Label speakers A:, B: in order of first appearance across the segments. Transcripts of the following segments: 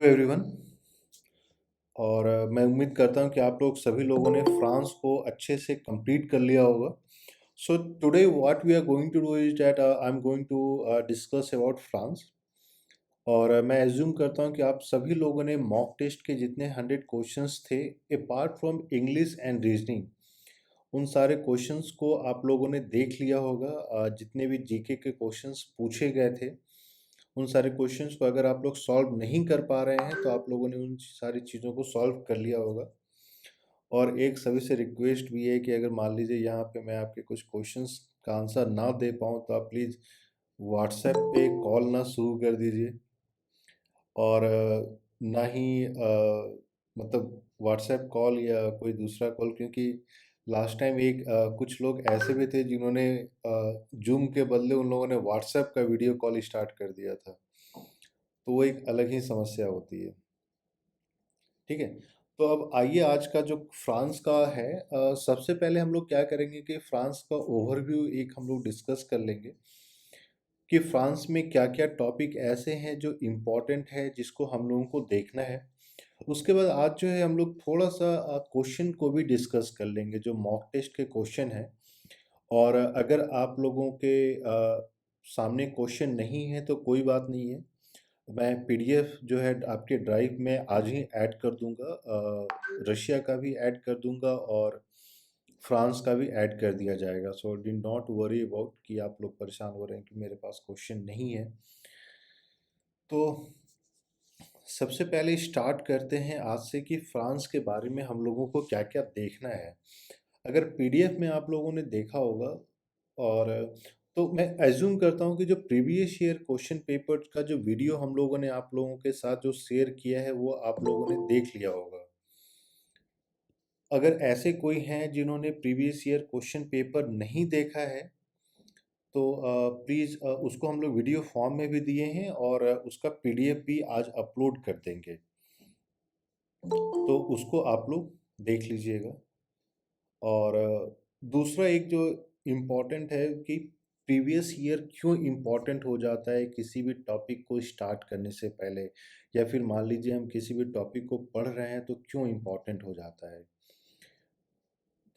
A: Everyone. और मैं उम्मीद करता हूँ कि आप लोग सभी लोगों ने फ्रांस को अच्छे से कंप्लीट कर लिया होगा। So today what we are going to do is that I am going to discuss about France. और मैं एज्यूम करता हूँ कि आप सभी लोगों ने मॉक टेस्ट के जितने 100 क्वेश्चंस थे apart from English and reasoning, उन सारे क्वेश्चंस को आप लोगों ने देख लिया होगा। जितने भी जीके के क्वेश्चंस पूछे गए थे उन सारे क्वेश्चंस को अगर आप लोग सॉल्व नहीं कर पा रहे हैं तो आप लोगों ने उन सारी चीज़ों को सॉल्व कर लिया होगा। और एक सभी से रिक्वेस्ट भी है कि अगर मान लीजिए यहाँ पे मैं आपके कुछ क्वेश्चंस का आंसर ना दे पाऊँ तो आप प्लीज़ व्हाट्सएप पे कॉल ना शुरू कर दीजिए। और ना ही मतलब व्हाट्सएप कॉल या कोई दूसरा कॉल, क्योंकि लास्ट टाइम कुछ लोग ऐसे भी थे जिन्होंने जूम के बदले उन लोगों ने व्हाट्सएप का वीडियो कॉल स्टार्ट कर दिया था। तो वो एक अलग ही समस्या होती है। ठीक है। तो अब आइए आज का जो फ्रांस का है, सबसे पहले हम लोग क्या करेंगे कि फ्रांस का ओवरव्यू एक हम लोग डिस्कस कर लेंगे कि फ्रांस में क्या क्या टॉपिक ऐसे हैं जो इम्पोर्टेंट है जिसको हम लोगों को देखना है। उसके बाद आज जो है हम लोग थोड़ा सा क्वेश्चन को भी डिस्कस कर लेंगे जो मॉक टेस्ट के क्वेश्चन है। और अगर आप लोगों के सामने क्वेश्चन नहीं है तो कोई बात नहीं है, मैं पीडीएफ जो है आपके ड्राइव में आज ही ऐड कर दूंगा। रशिया का भी ऐड कर दूंगा और फ्रांस का भी ऐड कर दिया जाएगा। So do not worry about कि आप लोग परेशान हो रहे हैं कि मेरे पास क्वेश्चन नहीं है। तो सबसे पहले स्टार्ट करते हैं आज से कि फ्रांस के बारे में हम लोगों को क्या क्या देखना है। अगर पीडीएफ में आप लोगों ने देखा होगा, और तो मैं एज्यूम करता हूँ कि जो प्रीवियस ईयर क्वेश्चन पेपर का जो वीडियो हम लोगों ने आप लोगों के साथ जो शेयर किया है वो आप लोगों ने देख लिया होगा। अगर ऐसे कोई हैं जिन्होंने प्रीवियस ईयर क्वेश्चन पेपर नहीं देखा है तो प्लीज़ उसको हम लोग वीडियो फॉर्म में भी दिए हैं और उसका पीडीएफ भी आज अपलोड कर देंगे। तो उसको आप लोग देख लीजिएगा। और दूसरा एक जो इम्पोर्टेंट है कि प्रीवियस ईयर क्यों इम्पोर्टेंट हो जाता है किसी भी टॉपिक को स्टार्ट करने से पहले, या फिर मान लीजिए हम किसी भी टॉपिक को पढ़ रहे हैं तो क्यों इम्पोर्टेंट हो जाता है।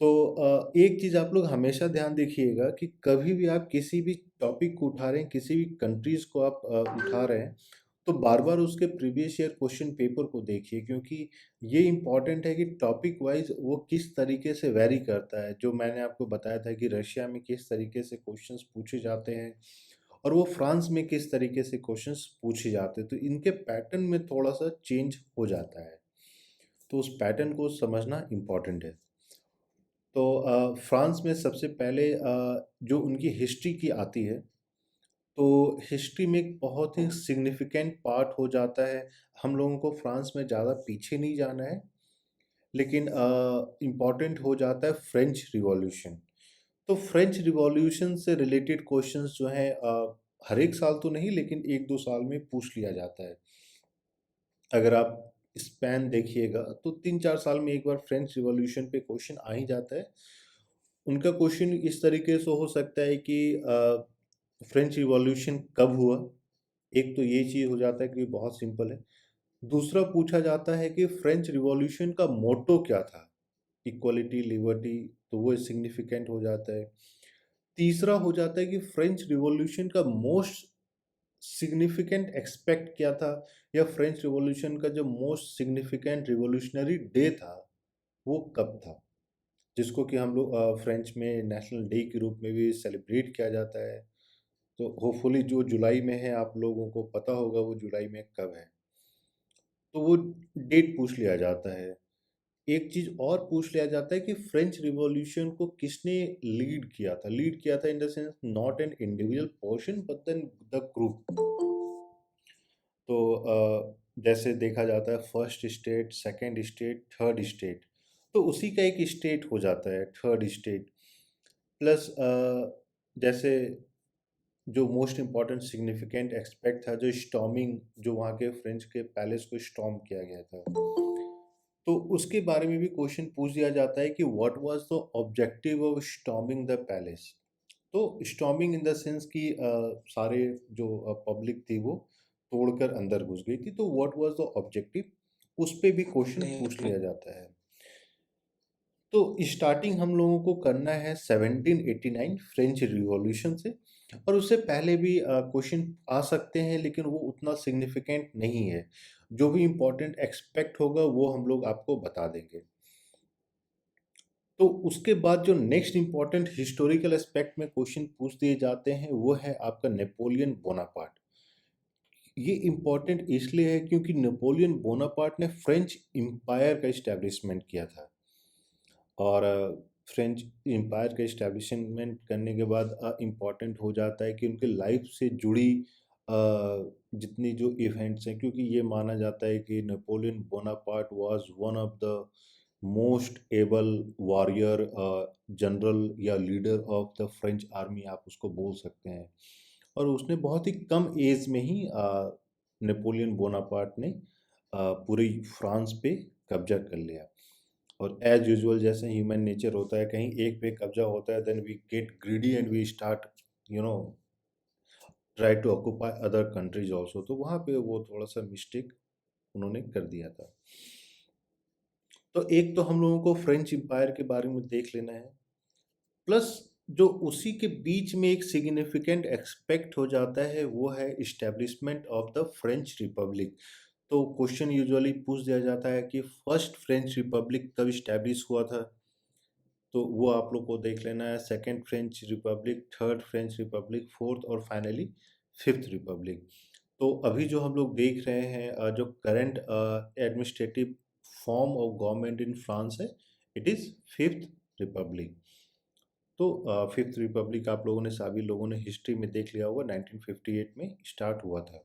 A: तो एक चीज़ आप लोग हमेशा ध्यान रखिएगा कि कभी भी आप किसी भी टॉपिक को उठा रहे हैं, किसी भी कंट्रीज़ को आप उठा रहे हैं, तो बार-बार उसके प्रीवियस ईयर क्वेश्चन पेपर को देखिए, क्योंकि ये इम्पोर्टेंट है कि टॉपिक वाइज़ वो किस तरीके से वैरी करता है। जो मैंने आपको बताया था कि रशिया में किस तरीके से क्वेश्चंस पूछे जाते हैं और वो फ्रांस में किस तरीके से क्वेश्चंस पूछे जाते हैं, तो इनके पैटर्न में थोड़ा-सा चेंज हो जाता है। तो उस पैटर्न को समझना इम्पोर्टेंट है। तो फ्रांस में सबसे पहले जो उनकी हिस्ट्री की आती है, तो हिस्ट्री में एक बहुत ही सिग्निफिकेंट पार्ट हो जाता है। हम लोगों को फ्रांस में ज़्यादा पीछे नहीं जाना है, लेकिन इम्पॉर्टेंट हो जाता है फ्रेंच रिवॉल्यूशन। तो फ्रेंच रिवॉल्यूशन से रिलेटेड क्वेश्चंस जो हैं हर एक साल तो नहीं लेकिन 1-2 साल में पूछ लिया जाता है। अगर आप स्पैन देखिएगा तो 3-4 साल में एक बार फ्रेंच रिवॉल्यूशन पे क्वेश्चन आ ही जाता है। उनका क्वेश्चन इस तरीके से हो सकता है कि फ्रेंच रिवॉल्यूशन कब हुआ? एक तो ये चीज़ हो जाता है कि बहुत सिंपल है। दूसरा पूछा जाता है कि फ्रेंच रिवॉल्यूशन का मोट्टो क्या था? इक्वालिटी, लिबर्टी, तो वो सिग्निफिकेंट हो जाता है। तीसरा हो जाता है कि फ्रेंच रिवॉल्यूशन का मोस्ट सिग्निफिकेंट एस्पेक्ट क्या था, या फ्रेंच रिवॉल्यूशन का जो मोस्ट सिग्निफिकेंट रिवॉल्यूशनरी डे था, वो कब था? जिसको कि हम लोग फ्रेंच में नेशनल डे के रूप में भी सेलिब्रेट किया जाता है। तो होपफुली जो जुलाई में है आप लोगों को पता होगा वो जुलाई में कब है। तो वो डेट पूछ लिया जाता है। एक चीज़ और पूछ लिया जाता है कि फ्रेंच रिवॉल्यूशन को किसने लीड किया था? लीड किया था in the sense not an individual person but then the group. तो जैसे देखा जाता है first state, second state, third state, तो उसी का एक स्टेट हो जाता है थर्ड स्टेट। प्लस जैसे जो मोस्ट इम्पॉर्टेंट सिग्निफिकेंट एस्पेक्ट था जो स्टॉर्मिंग, जो वहाँ के फ्रेंच के पैलेस को स्टॉर्म किया गया था, तो उसके बारे में भी क्वेश्चन पूछ दिया जाता है कि what was the objective of storming the palace. तो स्टॉर्मिंग इन द सेंस कि सारे जो पब्लिक थी वो तोड़कर अंदर घुस गई थी, तो व्हाट वाज द ऑब्जेक्टिव, उस पे भी क्वेश्चन पूछ लिया जाता है। तो स्टार्टिंग हम लोगों को करना है 1789 फ्रेंच रिवॉल्यूशन से, और उससे पहले भी क्वेश्चन आ सकते हैं, लेकिन वो उतना सिग्निफिकेंट नहीं है। जो भी इम्पोर्टेंट एक्सपेक्ट होगा वो हम लोग आपको बता देंगे। तो उसके बाद जो नेक्स्ट इम्पॉर्टेंट हिस्टोरिकल एस्पेक्ट में क्वेश्चन पूछ दिए जाते हैं वो है आपका नेपोलियन बोनापार्ट। ये इम्पॉर्टेंट इसलिए है क्योंकि नेपोलियन बोनापार्ट ने फ्रेंच एम्पायर का इस्टेब्लिशमेंट किया था, और फ्रेंच एम्पायर का इस्टेब्लिशमेंट करने के बाद इम्पॉर्टेंट हो जाता है कि उनके लाइफ से जुड़ी जितनी जो इवेंट्स हैं, क्योंकि ये माना जाता है कि Napoleon Bonaparte was one of the most able warrior general या leader of the French army, आप उसको बोल सकते हैं। और उसने बहुत ही कम एज में ही नेपोलियन बोनापार्ट ने पूरी फ्रांस पे कब्जा कर लिया। और एज यूजुअल जैसे ह्यूमन नेचर होता है, कहीं एक पे कब्जा होता है, then we get greedy and we start you know try to occupy other countries also. तो वहाँ पे वो थोड़ा सा मिस्टेक उन्होंने कर दिया था। तो एक तो हम लोगों को फ्रेंच एम्पायर के बारे में देख लेना है, प्लस जो उसी के बीच में एक सिग्निफिकेंट एक्सपेक्ट हो जाता है वो है establishment of the French Republic. तो क्वेश्चन यूजुअली पूछ दिया जाता है कि फर्स्ट फ्रेंच रिपब्लिक कब इस्टेब्लिश हुआ था, तो वो आप लोग को देख लेना है। Second French Republic, third French Republic, fourth और फाइनली फिफ्थ रिपब्लिक। तो अभी जो हम लोग देख रहे हैं जो current administrative form of government in France है, इट इज़ फिफ्थ रिपब्लिक। तो फिफ्थ रिपब्लिक आप लोगों ने सभी लोगों ने हिस्ट्री में देख लिया होगा, 1958 में स्टार्ट हुआ था।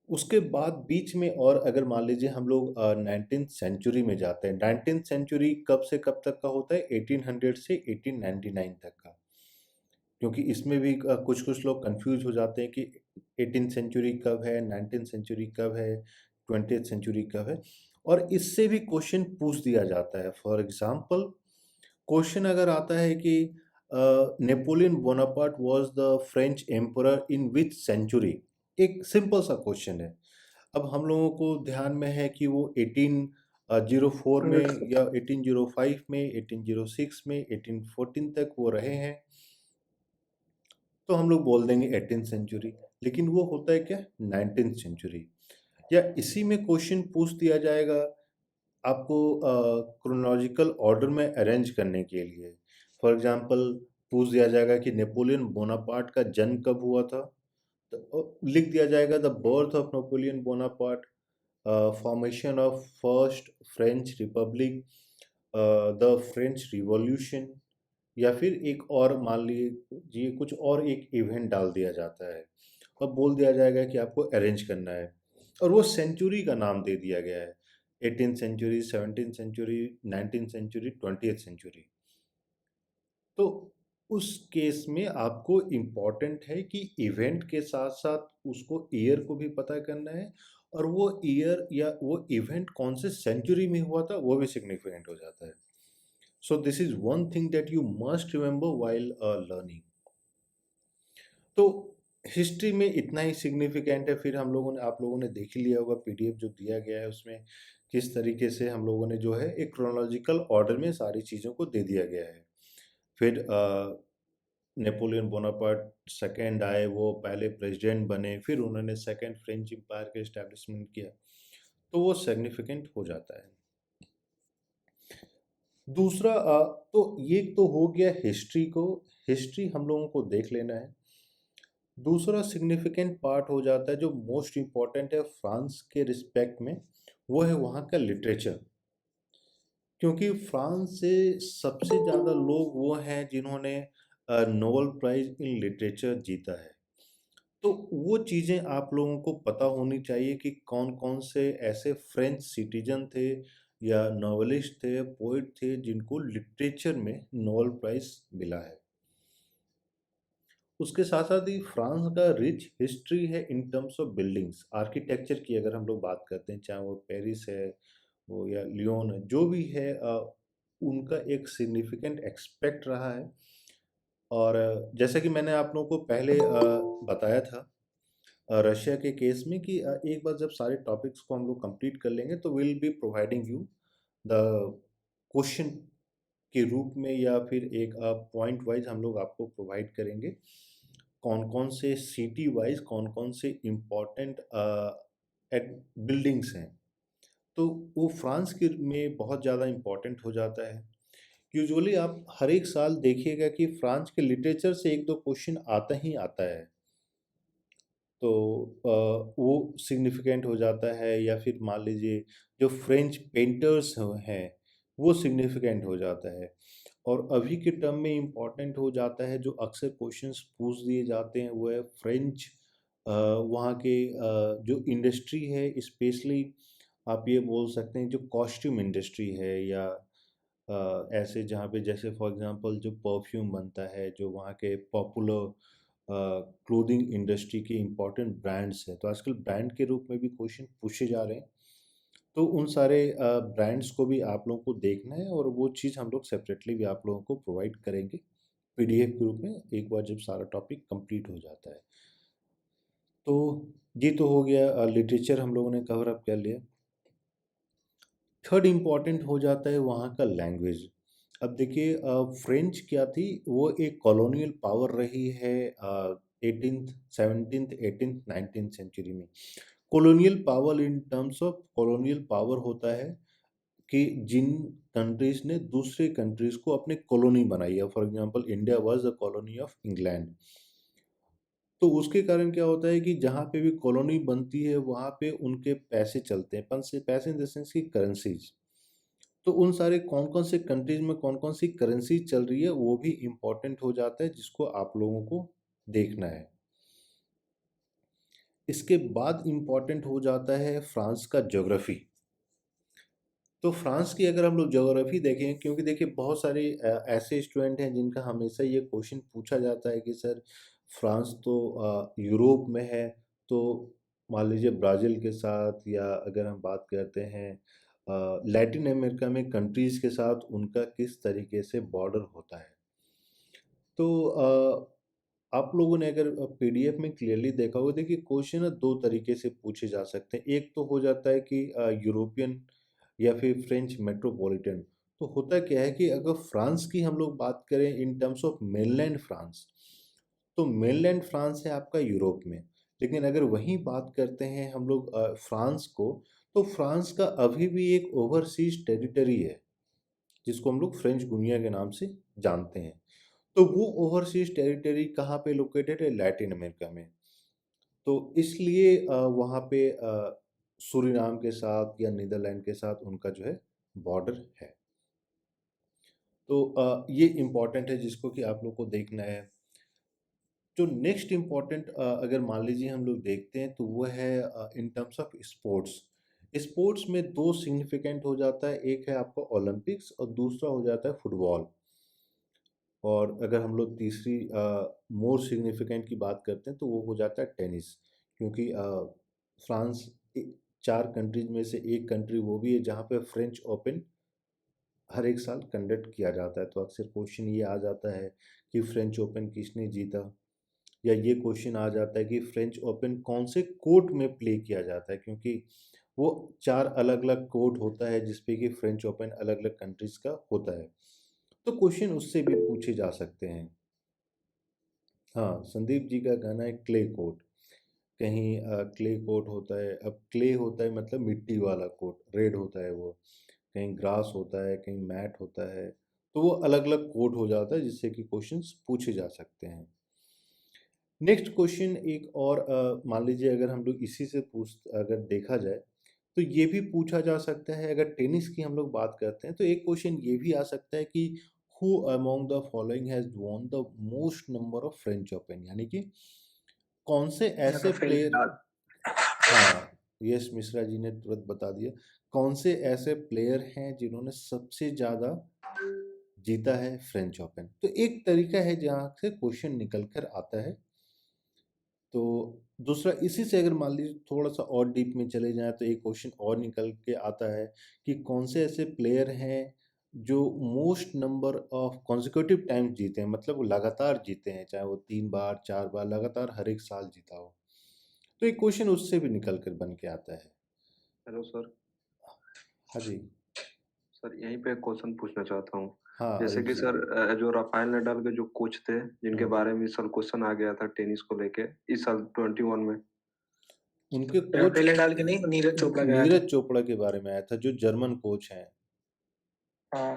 A: उसके बाद बीच में, और अगर मान लीजिए हम लोग 19th सेंचुरी में जाते हैं, 19th सेंचुरी कब से कब तक का होता है, 1800 से 1899 तक का। क्योंकि इसमें भी कुछ कुछ लोग कंफ्यूज हो जाते हैं कि 18th सेंचुरी कब है, 19th सेंचुरी कब है, 20th सेंचुरी कब है। और इससे भी क्वेश्चन पूछ दिया जाता है। फॉर एग्जाम्पल, क्वेश्चन अगर आता है कि Napoleon Bonaparte was the French emperor in which century, एक सिंपल सा क्वेश्चन है। अब हम लोगों को ध्यान में है कि वो 1804 में या 1805 में, 1806 में, 1814 तक वो रहे हैं, तो हम लोग बोल देंगे 18th सेंचुरी। लेकिन वो होता है क्या, 19th सेंचुरी। या इसी में क्वेश्चन पूछ दिया जाएगा आपको क्रोनोलॉजिकल ऑर्डर में अरेंज करने के लिए। फॉर एग्जांपल, पूछ दिया जाएगा कि नेपोलियन बोनापार्ट का जन्म कब हुआ था, तो लिख दिया जाएगा the birth of Napoleon Bonaparte, formation of first French Republic, the French revolution, या फिर एक और मान लीजिए कुछ और एक इवेंट डाल दिया जाता है, और बोल दिया जाएगा कि आपको अरेंज करना है, और वो सेंचुरी का नाम दे दिया गया है, 18th century, 17th century, 19th century, 20th century. तो उस केस में आपको इम्पॉर्टेंट है कि इवेंट के साथ साथ उसको ईयर को भी पता करना है, और वो ईयर या वो इवेंट कौन से सेंचुरी में हुआ था वो भी सिग्निफिकेंट हो जाता है। So this is one thing that you must remember while learning. तो हिस्ट्री में इतना ही सिग्निफिकेंट है। फिर हम लोगों ने, आप लोगों ने देख ही लिया होगा पीडीएफ जो दिया गया है, उसमें किस तरीके से हम लोगों ने जो है एक क्रोनोलॉजिकल ऑर्डर में सारी चीज़ों को दे दिया गया है। फिर नेपोलियन बोनापार्ट सेकेंड आए, वो पहले प्रेसिडेंट बने, फिर उन्होंने सेकेंड फ्रेंच एम्पायर का इस्टेब्लिशमेंट किया, तो वो सिग्निफिकेंट हो जाता है। दूसरा तो ये तो हो गया हिस्ट्री को, हिस्ट्री हम लोगों को देख लेना है। दूसरा सिग्निफिकेंट पार्ट हो जाता है जो मोस्ट इम्पॉर्टेंट है फ्रांस के रिस्पेक्ट में, वो है वहाँ का लिटरेचर। क्योंकि फ्रांस से सबसे ज़्यादा लोग वो हैं जिन्होंने नोबेल प्राइज इन लिटरेचर जीता है। तो वो चीज़ें आप लोगों को पता होनी चाहिए कि कौन कौन से ऐसे फ्रेंच सिटीजन थे या नॉवेलिस्ट थे, पोइट थे, जिनको लिटरेचर में नोबेल प्राइज मिला है। उसके साथ साथ ही फ्रांस का रिच हिस्ट्री है in terms of buildings, architecture की अगर हम लोग बात करते हैं, चाहे वो पेरिस है, वो या लियोन है, जो भी है, उनका एक सिग्निफिकेंट एक्सपेक्ट रहा है। और जैसा कि मैंने आप लोगों को पहले बताया था रशिया के केस में कि एक बार जब सारे टॉपिक्स को हम लोग कंप्लीट कर लेंगे तो will be providing you the question के रूप में, या फिर एक पॉइंट वाइज हम लोग आपको प्रोवाइड करेंगे कौन कौन से सिटी वाइज कौन कौन से इम्पोर्टेंट बिल्डिंग्स हैं। तो वो फ्रांस के में बहुत ज़्यादा इम्पोर्टेंट हो जाता है। यूजुअली आप हर एक साल देखिएगा कि फ्रांस के लिटरेचर से एक दो क्वेश्चन आता ही आता है। तो वो सिग्निफिकेंट हो जाता है, या फिर मान लीजिए जो फ्रेंच पेंटर्स हैं वो सिग्निफिकेंट हो जाता है। और अभी के टर्म में इम्पॉर्टेंट हो जाता है जो अक्सर क्वेश्चंस पूछ दिए जाते हैं वो है फ्रेंच वहाँ के जो इंडस्ट्री है, स्पेशली आप ये बोल सकते हैं जो कॉस्ट्यूम इंडस्ट्री है, या ऐसे जहाँ पे जैसे फॉर एग्जांपल जो परफ्यूम बनता है, जो वहाँ के पॉपुलर क्लोथिंग इंडस्ट्री के इम्पोर्टेंट ब्रांड्स हैं, तो आजकल ब्रांड के रूप में भी क्वेश्चन पूछे जा रहे हैं। तो उन सारे ब्रांड्स को भी आप लोगों को देखना है, और वो चीज़ हम लोग सेपरेटली भी आप लोगों को प्रोवाइड करेंगे पीडीएफ के रूप में, एक बार जब सारा टॉपिक कंप्लीट हो जाता है। तो ये तो हो गया, लिटरेचर हम लोगों ने कवर अप कर लिया। थर्ड इम्पॉर्टेंट हो जाता है वहाँ का लैंग्वेज। अब देखिए फ्रेंच क्या थी, वो एक कॉलोनियल पावर रही है 18th 17th 18th 19th century में। Colonial power in terms of colonial power होता है कि जिन कंट्रीज ने दूसरे कंट्रीज को अपने कॉलोनी बनाई है। For example India was the colony of England. तो उसके कारण क्या होता है कि जहाँ पे भी कॉलोनी बनती है वहाँ पे उनके पैसे चलते हैं, पैसे पैसे इन द सेंस की करेंसीज। तो उन सारे कौन कौन से कंट्रीज में कौन कौन सी करेंसी चल रही है वो भी इम्पोर्टेंट हो जाता है, जिसको आप लोगों को देखना है। इसके बाद इम्पोर्टेंट हो जाता है फ्रांस का ज्योग्राफी। तो फ्रांस की अगर हम लोग ज्योग्राफी देखें, क्योंकि देखिए बहुत सारे ऐसे स्टूडेंट हैं जिनका हमेशा ये क्वेश्चन पूछा जाता है कि सर फ्रांस तो यूरोप में है, तो मान लीजिए ब्राज़ील के साथ, या अगर हम बात करते हैं लैटिन अमेरिका में कंट्रीज़ के साथ उनका किस तरीके से बॉर्डर होता है। तो आप लोगों ने अगर पीडीएफ में क्लियरली देखा होगा, देखिए क्वेश्चन दो तरीके से पूछे जा सकते हैं। एक तो हो जाता है कि यूरोपियन या फिर फ्रेंच मेट्रोपॉलिटन। तो होता क्या है कि अगर फ्रांस की हम लोग बात करें in terms of mainland France, तो मेनलैंड फ्रांस है आपका यूरोप में। लेकिन अगर वहीं बात करते हैं हम लोग फ्रांस को, तो फ्रांस का अभी भी एक ओवरसीज टेरिटरी है जिसको हम लोग फ्रेंच गुनिया के नाम से जानते हैं। तो वो ओवरसीज टेरिटरी कहाँ पे लोकेटेड है? लैटिन अमेरिका में। तो इसलिए वहाँ पे सूरीनाम के साथ या नीदरलैंड के साथ उनका जो है बॉर्डर है। तो ये इम्पॉर्टेंट है जिसको कि आप लोग को देखना है। जो नेक्स्ट इम्पॉर्टेंट अगर मान लीजिए हम लोग देखते हैं तो वो है in terms of sports. Sports में दो सिग्निफिकेंट हो जाता है, एक है आपका ओलंपिक्स और दूसरा हो जाता है फुटबॉल। और अगर हम लोग तीसरी मोर सिग्निफिकेंट की बात करते हैं तो वो हो जाता है टेनिस। क्योंकि फ्रांस चार कंट्रीज में से एक कंट्री वो भी है जहाँ पे फ्रेंच ओपन हर एक साल कंडक्ट किया जाता है। तो अक्सर क्वेश्चन ये आ जाता है कि फ्रेंच ओपन किसने जीता, या ये क्वेश्चन आ जाता है कि फ्रेंच ओपन कौन से कोर्ट में प्ले किया जाता है, क्योंकि वो चार अलग अलग कोर्ट होता है जिसपे कि फ्रेंच ओपन अलग अलग कंट्रीज का होता है। तो क्वेश्चन उससे भी पूछे जा सकते हैं। हाँ, संदीप जी का गाना है क्ले कोर्ट। कहीं क्ले कोर्ट होता है, अब क्ले होता है मतलब मिट्टी वाला कोर्ट, रेड होता है वो। कहीं ग्रास होता है, कहीं मैट होता है। तो वो अलग अलग कोर्ट हो जाता है जिससे कि क्वेश्चंस पूछे जा सकते हैं। नेक्स्ट क्वेश्चन एक और मान लीजिए अगर हम लोग इसी से पूछ अगर देखा जाए तो ये भी पूछा जा सकता है। अगर टेनिस की हम लोग बात करते हैं तो एक क्वेश्चन ये भी आ सकता है कि who among the following has won the most number of French open, यानी कि कौन से ऐसे
B: राफेल
A: प्लेयर।
B: नडाल।
A: हाँ, यश मिश्रा जी ने तुरंत बता दिया। कौन से ऐसे प्लेयर हैं जिन्होंने सबसे ज़्यादा जीता है फ्रेंच ओपन। तो एक तरीका है जहाँ से क्वेश्चन निकल कर आता है। तो दूसरा इसी से अगर मान लीजिए थोड़ा सा और डीप में चले जाएं तो एक क्वेश्चन और निकल के आता है कि कौन से ऐसे प्लेयर हैं जो most number of consecutive times जीते हैं, मतलब वो लगातार जीते हैं, चाहे वो 3 बार 4 बार लगातार हर एक साल जीता हो। तो एक क्वेश्चन उससे भी निकल कर बन के आता है।
B: Hello sir.
A: हाँ जी।
B: सर यहीं पे एक क्वेश्चन पूछना चाहता हूँ।
A: हाँ,
B: जैसे
A: आयुष
B: कि
A: जी।
B: सर जो राफेल नडाल के जो कोच थे, जिनके
A: हम्म।
B: बारे में इस साल क्वेश्चन आ गया था टेनिस को लेके, इस साल 21 में।
A: उनके कोच
C: राफेल नडाल के नहीं, नीरज चोपड़ा गया था।
A: नीरज चोपड़ा के बारे में आया था, जो जर्मन कोच हैं।
C: हाँ,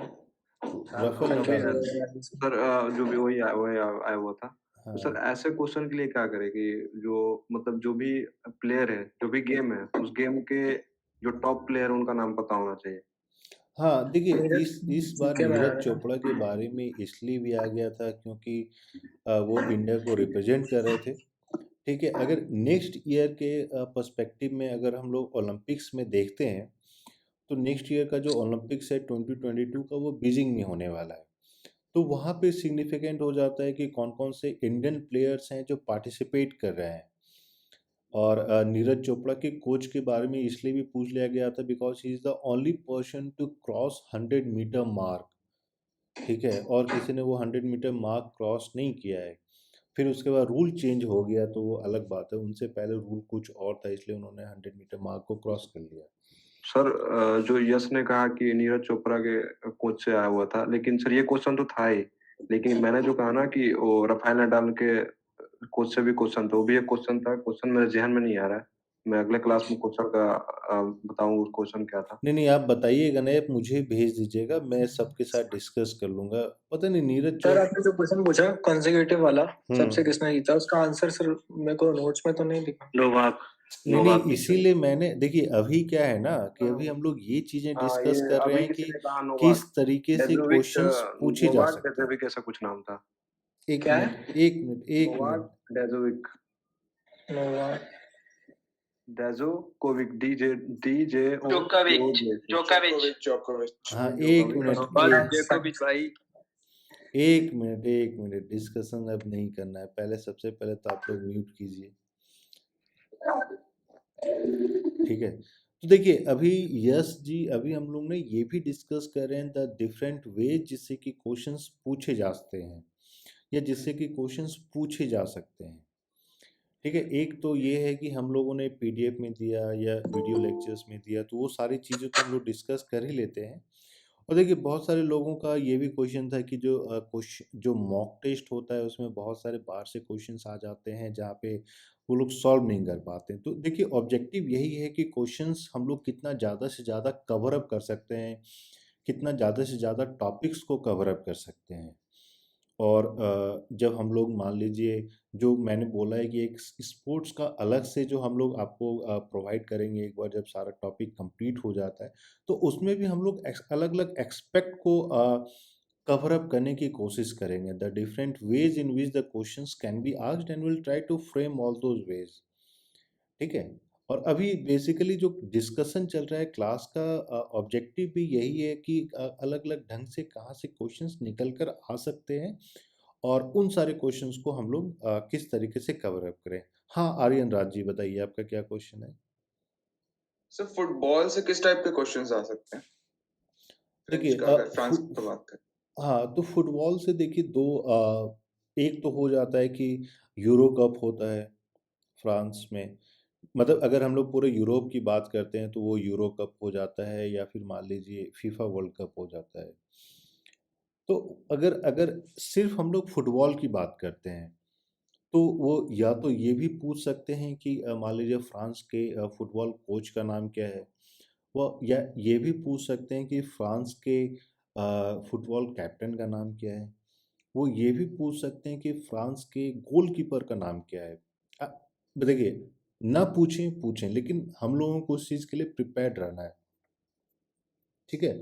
A: राफेल
B: जो भी
A: नडाल
B: है
A: नहीं।
B: सर, जो भी वही आया हुआ था। तो सर
A: हाँ
B: ऐसे क्वेश्चन के लिए क्या करें कि जो मतलब जो भी प्लेयर है, जो भी गेम है, उस गेम के जो टॉप प्लेयर उनका नाम पता होना चाहिए।
A: हाँ, देखिए
C: नीरज
A: इस बार
C: जीके में आया
A: नीरज
C: था ना।
A: चोपड़ा के बारे में इसलिए भी आ गया था क्योंकि वो इंडिया को रिप्रेजेंट कर रहे थे। ठीक है, अगर नेक्स्ट ईयर के पर्सपेक्टिव में अगर हम लोग ओलंपिक्स में देखते हैं, तो नेक्स्ट ईयर का जो ओलंपिक्स है 2022 का, वो बीजिंग में होने वाला है। तो वहाँ पे सिग्निफिकेंट हो जाता है कि कौन कौन से इंडियन प्लेयर्स हैं जो पार्टिसिपेट कर रहे हैं। और नीरज चोपड़ा के कोच के बारे में इसलिए भी पूछ लिया गया था because he is the only person to cross 100 metre mark. ठीक है, और किसी ने वो 100 मीटर मार्क क्रॉस नहीं किया है। फिर उसके बाद रूल चेंज हो गया तो वो अलग बात है, उनसे पहले रूल कुछ और था, इसलिए उन्होंने 100 मीटर मार्क को क्रॉस कर लिया।
B: सर जो यश ने कहा कि नीरज चोपड़ा के कोच से आया हुआ था, लेकिन सर ये क्वेश्चन तो था ही। लेकिन मैंने जो कहा ना कि वो राफेल नडाल के कोच से भी क्वेश्चन था, वो भी एक क्वेश्चन था। क्वेश्चन मेरे जहन में नहीं आ रहा है। मैं अगले क्लास में क्वेश्चन का बताऊं क्वेश्चन क्या था।
A: नहीं नहीं, आप बताइएगा ना, आप मुझे भेज दीजिएगा, मैं सबके साथ डिस्कस कर लूंगा। पता नहीं नीरज
C: सर,
A: चोप
C: आपने जो क्वेश्चन पूछा कंसेक्यूटिव वाला, सबसे
A: हम्म।
C: किसने जीता, उसका आंसर सर मेरे को नोट्स में तो नहीं दिखा।
B: नोवाक।
A: नहीं नहीं,
B: नोवाक
A: इसीलिए मैंने, देखिए अभी क्या है ना कि अभी हम लोग ये चीजें
B: हाँ,
A: डिस्कस
B: ये
A: कर रहे
B: अभी
A: हैं
B: किसी
A: कि
B: ने कहा
A: किस
B: नोवाक।
A: तरीके से
B: डेजोविक
A: क्वेश्चंस पूछे जा
B: नोवाक
A: सकते हैं।
B: डेजोविक ऐसा कुछ नाम था।
A: एक
C: क्या है?
A: मिनट, एक मिनट, एक
B: नोवाक
A: मिनट।
B: डेजोविक।
C: नोवाक
B: डेजोकोविक, डीजे ओ
C: जोकोविच
B: जोकोविच
C: जोकोविच
A: हाँ, एक
B: जोकोविच
A: मिनट,
B: नोवाक
A: एक
B: जोकोविच भाई।
A: एक मिनट, डिस्कशन अब नहीं करना है। पहले, सबसे पहले तो आप लोग म्यूट कीजिए। ठीक है, तो देखिए अभी यस जी, अभी हम लोग ने ये भी डिस्कस कर रहे हैं द डिफरेंट वे जिससे कि क्वेश्चंस पूछे जा सकते हैं, या जिससे कि क्वेश्चंस पूछे जा सकते हैं। ठीक है, एक तो ये है कि हम लोगों ने पीडीएफ में दिया या वीडियो लेक्चर्स में दिया, तो वो सारी चीज़ें तो हम लोग डिस्कस कर ही लेते हैं। और देखिए बहुत सारे लोगों का ये भी क्वेश्चन था कि जो क्वेश्चन, जो मॉक टेस्ट होता है उसमें बहुत सारे बाहर से क्वेश्चंस आ जाते हैं जहाँ पे वो लोग सॉल्व नहीं कर पाते हैं। तो देखिए ऑब्जेक्टिव यही है कि क्वेश्चंस हम लोग कितना ज़्यादा से ज़्यादा कवर अप कर सकते हैं, कितना ज़्यादा से ज़्यादा टॉपिक्स को कवर अप कर सकते हैं। और जब हम लोग मान लीजिए, जो मैंने बोला है कि एक स्पोर्ट्स का अलग से जो हम लोग आपको प्रोवाइड करेंगे एक बार जब सारा टॉपिक कंप्लीट हो जाता है, तो उसमें भी हम लोग अलग अलग एक्सपेक्ट को कवर अप करने की कोशिश करेंगे, the different ways in which the questions can be asked and will try to frame all those ways. ठीक है, और अभी बेसिकली जो डिस्कशन चल रहा है क्लास का, ऑब्जेक्टिव भी यही है कि अलग अलग ढंग से कहाँ से क्वेश्चंस निकल कर आ सकते हैं, और उन सारे क्वेश्चंस को हम लोग किस तरीके से कवर अप करें। हाँ, आर्यन राज जी बताइए, आपका क्या क्वेश्चन है?
D: सर फुटबॉल से किस टाइप के क्वेश्चंस आ सकते हैं? फ्रेंच
A: देखिए
D: का, अगर फ्रांस की तो बात करें।
A: हाँ, तो फुटबॉल से देखिए दो, एक तो हो जाता है कि यूरो कप होता है फ्रांस में। मतलब अगर हम लोग पूरे यूरोप की बात करते हैं तो वो यूरो कप हो जाता है, या फिर मान लीजिए फीफा वर्ल्ड कप हो जाता है। तो अगर अगर सिर्फ हम लोग फुटबॉल की बात करते हैं, तो वो या तो ये भी पूछ सकते हैं कि मान लीजिए फ्रांस के फुटबॉल कोच का नाम क्या है। वो या ये भी पूछ सकते हैं कि फ्रांस के फुटबॉल कैप्टन का नाम क्या है। वो ये भी पूछ सकते हैं कि फ्रांस के गोलकीपर का नाम क्या है। अ, देखिए, ना पूछें पूछें, लेकिन हम लोगों को उस चीज़ के लिए प्रिपेयर्ड रहना है। ठीक है,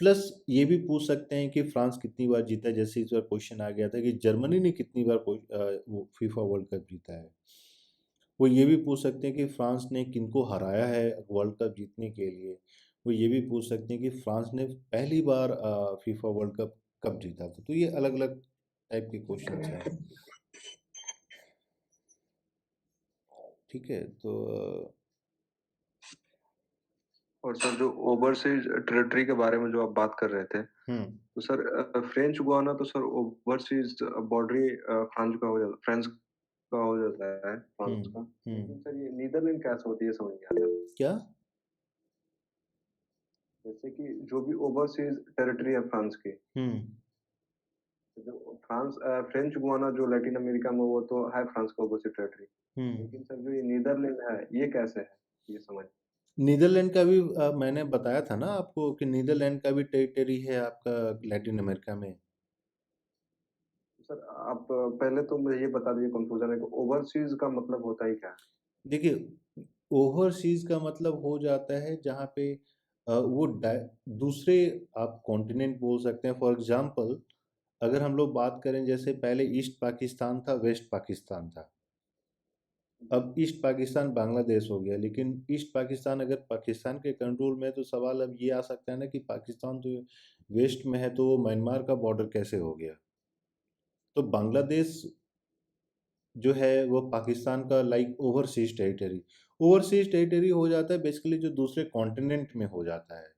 A: प्लस ये भी पूछ सकते हैं कि फ्रांस कितनी बार जीता है, जैसे इस बार क्वेश्चन आ गया था कि जर्मनी ने कितनी बार वो फीफा वर्ल्ड कप जीता है। वो ये भी पूछ सकते हैं कि फ्रांस ने किनको हराया है वर्ल्ड कप जीतने के लिए। वो ये भी पूछ सकते हैं कि फ्रांस ने पहली बार फीफा वर्ल्ड कप कब जीता था। तो ये अलग अलग टाइप के क्वेश्चंस हैं। ठीक है, तो
B: और सर जो ओवरसीज टेरिटरी के बारे में जो आप बात कर रहे थे, तो सर फ्रेंच गुआना तो सर ओवरसीज बॉर्डरी फ्रांस का हो जाता, फ्रांस का हो जाता है फ्रांस का, लेकिन सर ये नीदरलैंड कैसे होती है समझ नहीं आता।
A: क्या?
B: जैसे कि जो भी ओवरसीज टेरिटरी है फ्रांस की, जो फ्रेंच गुआना जो लैटिन अमेरिका में, वो तो है फ्रांस का ओवरसीज टेरिटरी, लेकिन सर जो ये नीदरलैंड है ये कैसे है, ये समझ।
A: नीदरलैंड का भी मैंने बताया था ना आपको कि नीदरलैंड का भी टेरिटरी है आपका लैटिन अमेरिका में।
B: सर आप पहले तो मुझे ये बता दीजिए, कंफ्यूजन है कि ओवरसीज का मतलब होता ही क्या है।
A: देखिए, ओवरसीज का मतलब हो जाता है जहाँ पे वो दूसरे आप कॉन्टिनेंट बोल सकते हैं। फॉर एग्जांपल, अगर हम लोग बात करें, जैसे पहले ईस्ट पाकिस्तान था, वेस्ट पाकिस्तान था, अब ईस्ट पाकिस्तान बांग्लादेश हो गया। लेकिन ईस्ट पाकिस्तान अगर पाकिस्तान के कंट्रोल में है तो सवाल अब ये आ सकता है ना कि पाकिस्तान तो वेस्ट में है, तो वो म्यांमार का बॉर्डर कैसे हो गया? तो बांग्लादेश जो है वो पाकिस्तान का लाइक ओवरसीज टेरिटरी हो जाता है बेसिकली, जो दूसरे कॉन्टिनेंट में हो जाता है।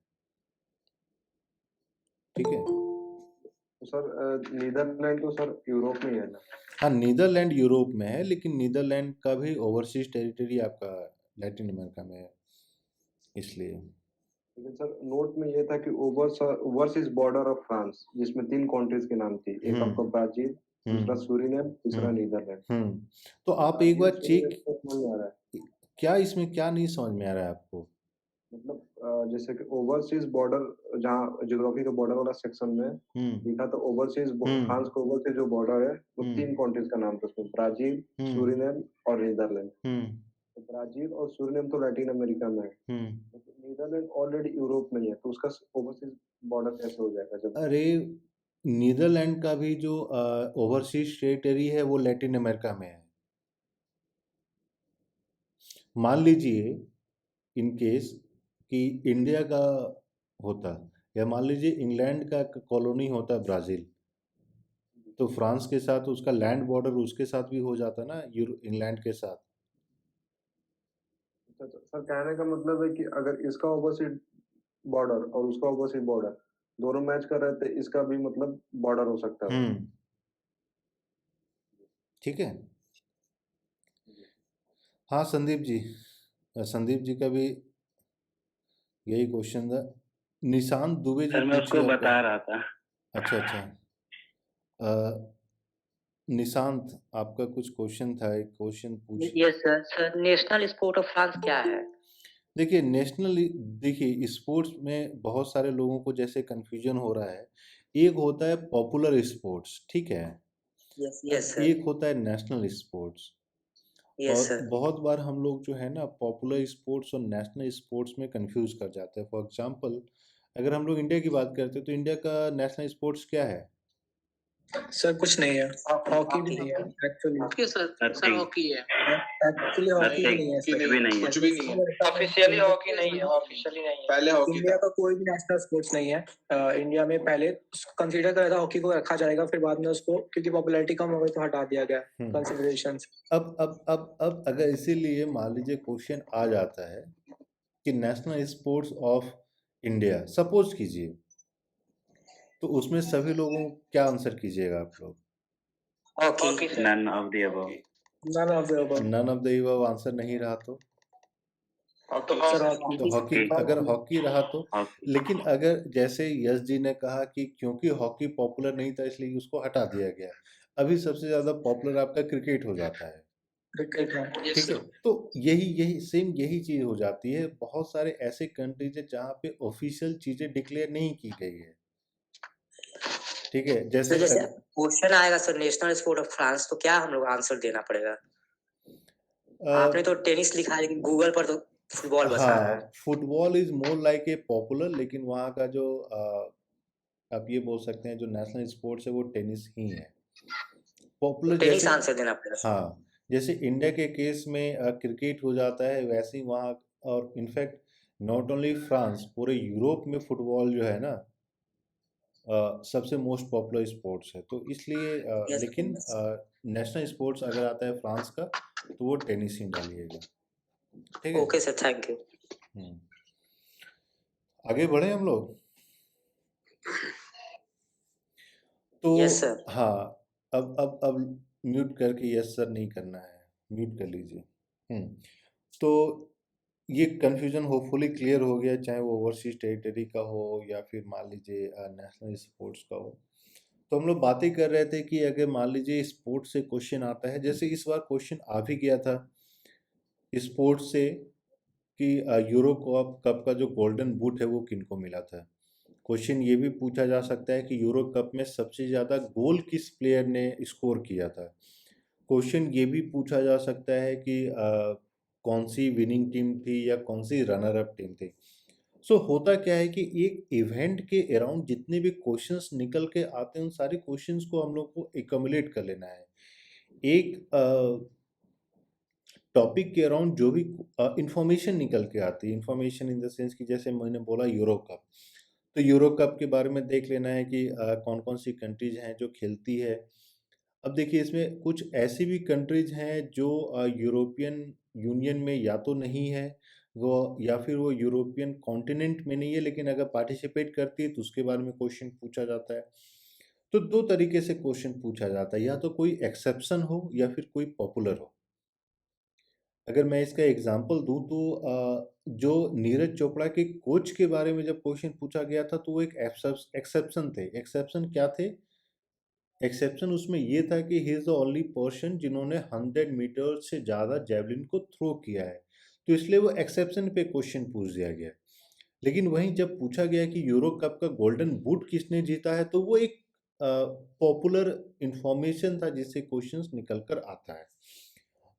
A: ठीक है।
B: तो सर नीदरलैंड तो सर यूरोप में ही है ना।
A: हाँ, नीदरलैंड यूरोप में है, लेकिन नीदरलैंड का भी ओवरसीज टेरिटरी आपका लैटिन अमेरिका में है, इसलिए।
B: लेकिन सर नोट में ये था कि ओवरसीज बॉर्डर ऑफ फ्रांस, जिसमें 3 कंट्रीज के नाम थी, एक आपका
A: हम्म
B: ब्राजील, दूसरा
A: हम्म
B: सूरीनेम, तीसरा
A: हम्म
B: नीदरलैंड।
A: हम्म तो आप एक
B: ब्राजील
A: बार
B: सूरीनेम
A: चेक,
B: तो समझ में आ रहा है।
A: क्या इसमें क्या नहीं समझ में आ रहा है आपको?
B: मतलब जैसे कि ओवरसीज बॉर्डर, जहाँ ज्योग्राफी का बॉर्डर वाला सेक्शन में
A: हम्म
B: लिखा था ओवरसीज,
A: हम्म
B: फ्रांस का ओवरसीज जो बॉर्डर है वो
A: हम्म
B: 3 कंट्रीज का नाम था उसमें, ब्राजील,
A: हम्म
B: सूरीनेम और नीदरलैंड।
A: हम्म
B: तो ब्राजील और सूरीनेम तो लैटिन अमेरिका में है,
A: हम्म
B: तो नीदरलैंड ऑलरेडी यूरोप में ही है, तो उसका ओवरसीज बॉर्डर कैसे हो जाएगा जब।
A: अरे, नीदरलैंड का भी जो ओवरसीज टेरिटरी है वो लैटिन अमेरिका में है। मान लीजिए इन केस कि इंडिया का होता, या मान लीजिए इंग्लैंड का कॉलोनी होता ब्राज़ील, तो फ्रांस के साथ उसका लैंड बॉर्डर उसके साथ भी हो जाता ना, इंग्लैंड के साथ।
B: सर कहने का मतलब है कि अगर इसका ओवरसीज बॉर्डर और उसका ओवरसीज बॉर्डर दोनों मैच कर रहे थे, इसका भी मतलब बॉर्डर हो सकता है उसमें।
A: ठीक है। हाँ संदीप जी, संदीप जी का भी यही क्वेश्चन था। निशांत दुबे जी
E: सर मैं
A: पूछिए
E: उसको
A: आपका।
E: बता रहा था।
A: अच्छा अच्छा। अ, निशांत, आपका कुछ क्वेश्चन था, एक क्वेश्चन पूछ।
F: Yes sir. Sir national sport of France क्या है?
A: देखिए नेशनल, देखिए स्पोर्ट्स में बहुत सारे लोगों को जैसे कंफ्यूजन हो रहा है। एक होता है पॉपुलर स्पोर्ट्स, ठीक है,
F: यस सर।
A: एक होता है नेशनल स्पोर्ट्स।
F: यस
A: और
F: सर।
A: बहुत बार हम लोग जो है ना पॉपुलर स्पोर्ट्स और नेशनल स्पोर्ट्स में कंफ्यूज कर जाते हैं। फॉर एग्जांपल, अगर हम लोग इंडिया की बात करते हैं तो इंडिया का नेशनल स्पोर्ट्स क्या है?
C: सर कुछ नहीं है, हॉकी भी
F: हॉकी।
C: नहीं है actually.
F: Hockey sir. Sir
E: nothing,
F: hockey है।
C: एक्चुअली हॉकी भी
E: नथिंग,
C: नहीं है
D: हॉकी
C: सर।
E: कुछ भी नहीं है।
D: कुछ भी नहीं है।
F: ऑफिशियली हॉकी नहीं है, ऑफिशियली नहीं है।
D: पहले हॉकी
C: इंडिया
D: था।
C: का कोई भी नेशनल स्पोर्ट्स नहीं है। इंडिया में पहले कंसीडर करा था हॉकी को रखा जाएगा, फिर बाद में उसको क्योंकि पॉपुलैरिटी कम हो गई तो हटा दिया गया कंसिडरेशन।
A: अब अगर इसीलिए मान लीजिए क्वेश्चन आ जाता है कि national sports of India suppose कीजिए, तो उसमें सभी लोगों को क्या आंसर कीजिएगा आप लोग?
F: Hockey sir.
E: None of the above.
C: None of the above.
A: None of the above answer नहीं रहा तो
F: तो
C: सर
F: हॉकी।
A: तो हॉकी, अगर हॉकी रहा तो।
E: हॉकी।
A: लेकिन अगर जैसे यश जी ने कहा कि क्योंकि हॉकी पॉपुलर नहीं था इसलिए उसको हटा दिया गया, अभी सबसे ज्यादा पॉपुलर आपका क्रिकेट हो जाता है।
C: क्रिकेट है।
A: ठीक है, तो यही सेम यही चीज हो जाती है। बहुत सारे ऐसे कंट्रीज है जहाँ पे ऑफिशियल चीजें डिक्लेयर नहीं की गई है। ठीक है,
F: सर
A: जैसे
F: जैसे क्वेश्चन आएगा sir national sport of France, तो क्या हम लोग आंसर देना पड़ेगा? आपने तो टेनिस लिखा है लेकिन गूगल पर तो फुटबॉल बता रहा है।
A: हाँ, football is more like a popular, लेकिन वहाँ का जो आप ये बोल सकते हैं जो नेशनल स्पोर्ट्स है वो टेनिस ही है
F: तो
A: पॉपुलर।
F: टेनिस
A: जैसे
F: आंसर देना पड़ेगा सर।
A: हाँ, जैसे इंडिया के केस में क्रिकेट हो जाता है, वैसे ही वहाँ, और इनफैक्ट नॉट ओनली फ्रांस, पूरे यूरोप में फुटबॉल जो है ना सबसे मोस्ट पॉपुलर स्पोर्ट्स है। तो इसलिए
F: Yes,
A: लेकिन
F: yes.
A: नेशनल स्पोर्ट्स अगर आता है फ्रांस का तो वो टेनिस ही डालिएगा। ठीक है।
F: Okay sir, thank you.
A: आगे बढ़े हम लोग। तो
F: Yes, sir.
A: हाँ, अब म्यूट करके यस सर नहीं करना है, म्यूट कर लीजिए। तो ये कन्फ्यूजन होपफुली क्लियर हो गया, चाहे वो ओवरसीज टेरिटरी का हो या फिर मान लीजिए नेशनल स्पोर्ट्स का हो। तो हम लोग बातें कर रहे थे कि अगर मान लीजिए स्पोर्ट्स से क्वेश्चन आता है, जैसे इस बार क्वेश्चन आ भी गया था स्पोर्ट्स से कि यूरो कप का जो गोल्डन बूट है वो किनको मिला था। क्वेश्चन ये भी पूछा जा सकता है कि यूरो कप में सबसे ज़्यादा गोल किस प्लेयर ने स्कोर किया था। क्वेश्चन ये भी पूछा जा सकता है कि कौन सी विनिंग टीम थी या कौन सी रनर अप टीम थी। सो होता क्या है कि एक इवेंट के अराउंड जितने भी क्वेश्चंस निकल के आते हैं उन सारे क्वेश्चंस को हम लोग को एकम्युलेट कर लेना है। एक टॉपिक के अराउंड जो भी इंफॉर्मेशन निकल के आती है, इंफॉर्मेशन इन द सेंस कि जैसे मैंने बोला यूरो कप, तो यूरो कप के बारे में देख लेना है कि कौन कौन सी कंट्रीज हैं जो खेलती है। अब देखिए इसमें कुछ ऐसी भी कंट्रीज हैं जो यूरोपियन यूनियन में या तो नहीं है वो, या फिर वो यूरोपियन कॉन्टिनेंट में नहीं है, लेकिन अगर पार्टिसिपेट करती है तो उसके बारे में क्वेश्चन पूछा जाता है। तो दो तरीके से क्वेश्चन पूछा जाता है, या तो कोई एक्सेप्शन हो या फिर कोई पॉपुलर हो। अगर मैं इसका एग्जांपल दूं तो जो नीरज चोपड़ा के कोच के बारे में जब क्वेश्चन पूछा गया था तो वो एक एक्सेप्शन थे। एक्सेप्शन क्या थे? एक्सेप्शन उसमें ये था कि ही इज़ द ओनली पर्सन जिन्होंने 100 मीटर से ज़्यादा जेवलिन को थ्रो किया है, तो इसलिए वो एक्सेप्शन पे क्वेश्चन पूछ दिया गया। लेकिन वहीं जब पूछा गया कि यूरो कप का गोल्डन बूट किसने जीता है, तो वो एक पॉपुलर इंफॉर्मेशन था जिससे क्वेश्चंस निकल कर आता है।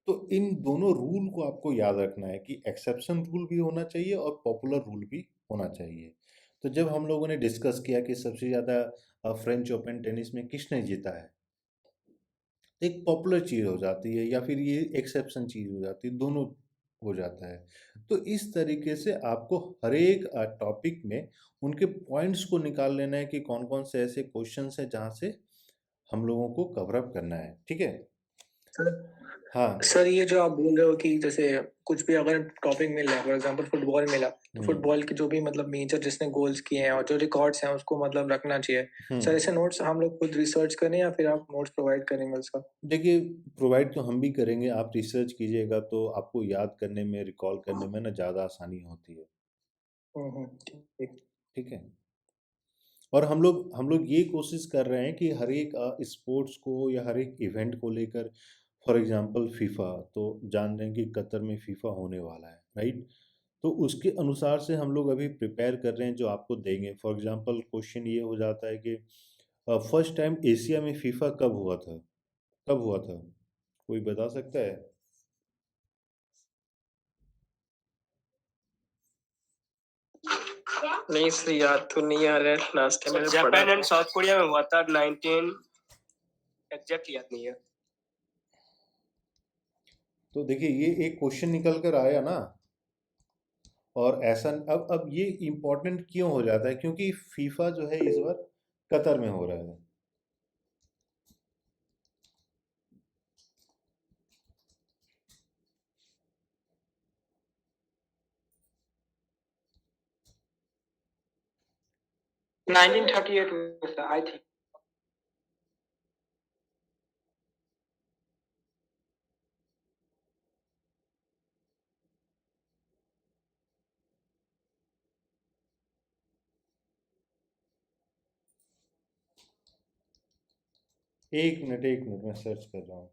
A: तो इन दोनों रूल को आपको याद रखना है कि एक्सेप्शन रूल भी होना चाहिए और पॉपुलर रूल भी होना चाहिए। तो जब हम लोगों ने डिस्कस किया कि सबसे ज़्यादा फ्रेंच ओपन टेनिस में किसने जीता है, एक पॉपुलर चीज़ हो जाती है या फिर ये एक्सेप्शन चीज़ हो जाती है, दोनों हो जाता है। तो इस तरीके से आपको हर एक टॉपिक में उनके पॉइंट्स को निकाल लेना है कि कौन कौन से ऐसे क्वेश्चंस हैं जहाँ से हम लोगों को कवर अप करना है। ठीक है?
C: सर
A: हाँ।
C: सर ये जो आप बोल रहे हो कि जैसे कुछ भी अगर टॉपिक मिल रहा है, फॉर एग्जांपल फुटबॉल मिला, तो फुटबॉल के जो भी मतलब मेजर जिसने गोल्स किए हैं और जो रिकॉर्ड्स हैं उसको मतलब रखना चाहिए। सर ऐसे नोट्स हम लोग खुद रिसर्च करें या फिर आप नोट्स प्रोवाइड करेंगे उसका?
A: देखिए प्रोवाइड तो हम भी करेंगे, आप रिसर्च कीजिएगा तो आपको याद करने में, रिकॉल करने में ना ज़्यादा आसानी होती है।
C: ठीक।
A: ठीक है? और हम लोग ये कोशिश कर रहे हैं कि हर एक स्पोर्ट्स को या हर एक इवेंट को लेकर, फॉर एग्जांपल फीफा, तो जान रहे हैं कि कतर में फीफा होने वाला है, राइट? तो उसके अनुसार से हम लोग अभी प्रिपेयर कर रहे हैं जो आपको देंगे। फॉर एग्जांपल क्वेश्चन ये हो जाता है कि फर्स्ट टाइम एशिया में फीफा कब हुआ था? कब हुआ था? कोई बता सकता है?
E: नहीं सर, याद तो नहीं आ रहा है। लास्ट टाइम मैंने जापान एंड साउथ कोरिया में हुआ था 19, एग्जैक्ट याद नहीं है।
A: तो देखिए ये एक क्वेश्चन निकल कर आया ना, और ऐसा अब ये इम्पोर्टेंट क्यों हो जाता है? क्योंकि फीफा जो है इस बार कतर में हो रहा है।
E: था 1938 में था आई थिंक।
A: एक मिनट मैं सर्च कर रहा हूँ।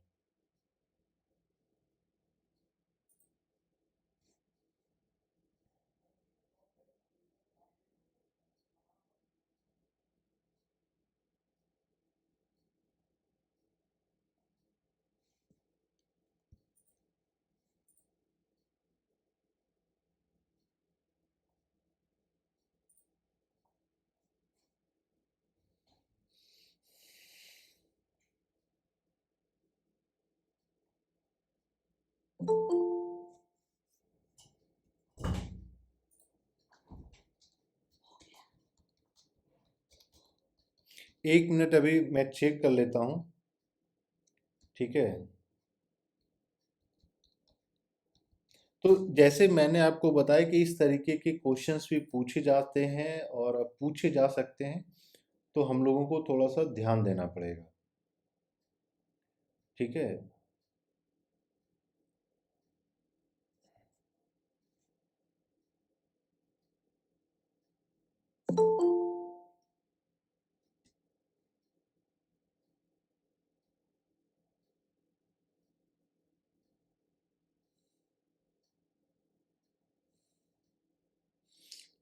A: एक मिनट अभी मैं चेक कर लेता हूँ। ठीक है? तो जैसे मैंने आपको बताया कि इस तरीके के क्वेश्चंस भी पूछे जाते हैं और पूछे जा सकते हैं, तो हम लोगों को थोड़ा सा ध्यान देना पड़ेगा। ठीक है।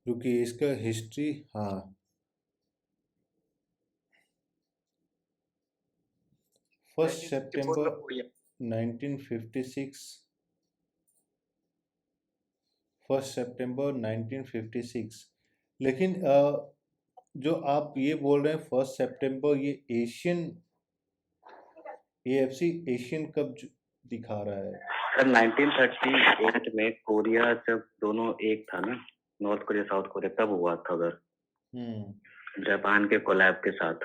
A: क्योंकि इसका हिस्ट्री, हाँ, फर्स्ट
E: 1954
A: सितंबर
E: का कोरिया।
A: 1956, 1956। लेकिन जो आप ये बोल रहे हैं 1 सितंबर, ये एशियन AFC एशियन कप दिखा रहा है।
G: सर 1938 में कोरिया जब दोनों एक था ना, नॉर्थ कोरिया साउथ कोरिया, तब हुआ था उधर जापान के कोलैब के साथ।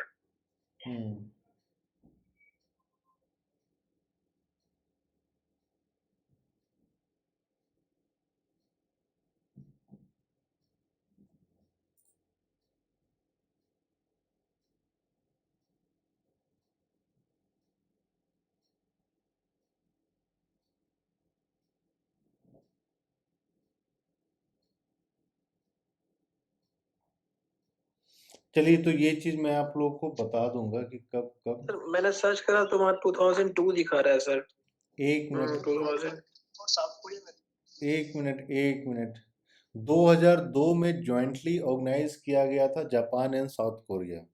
A: चलिए, तो ये चीज मैं आप लोगों को बता दूंगा कि कब कब।
E: सर मैंने सर्च करा तो वहाँ 2002 दिखा रहा है सर।
A: एक मिनट
E: 2000 और साउथ कोरिया में।
A: एक मिनट 2002 में जॉइंटली ऑर्गेनाइज किया गया था Japan and south Korea.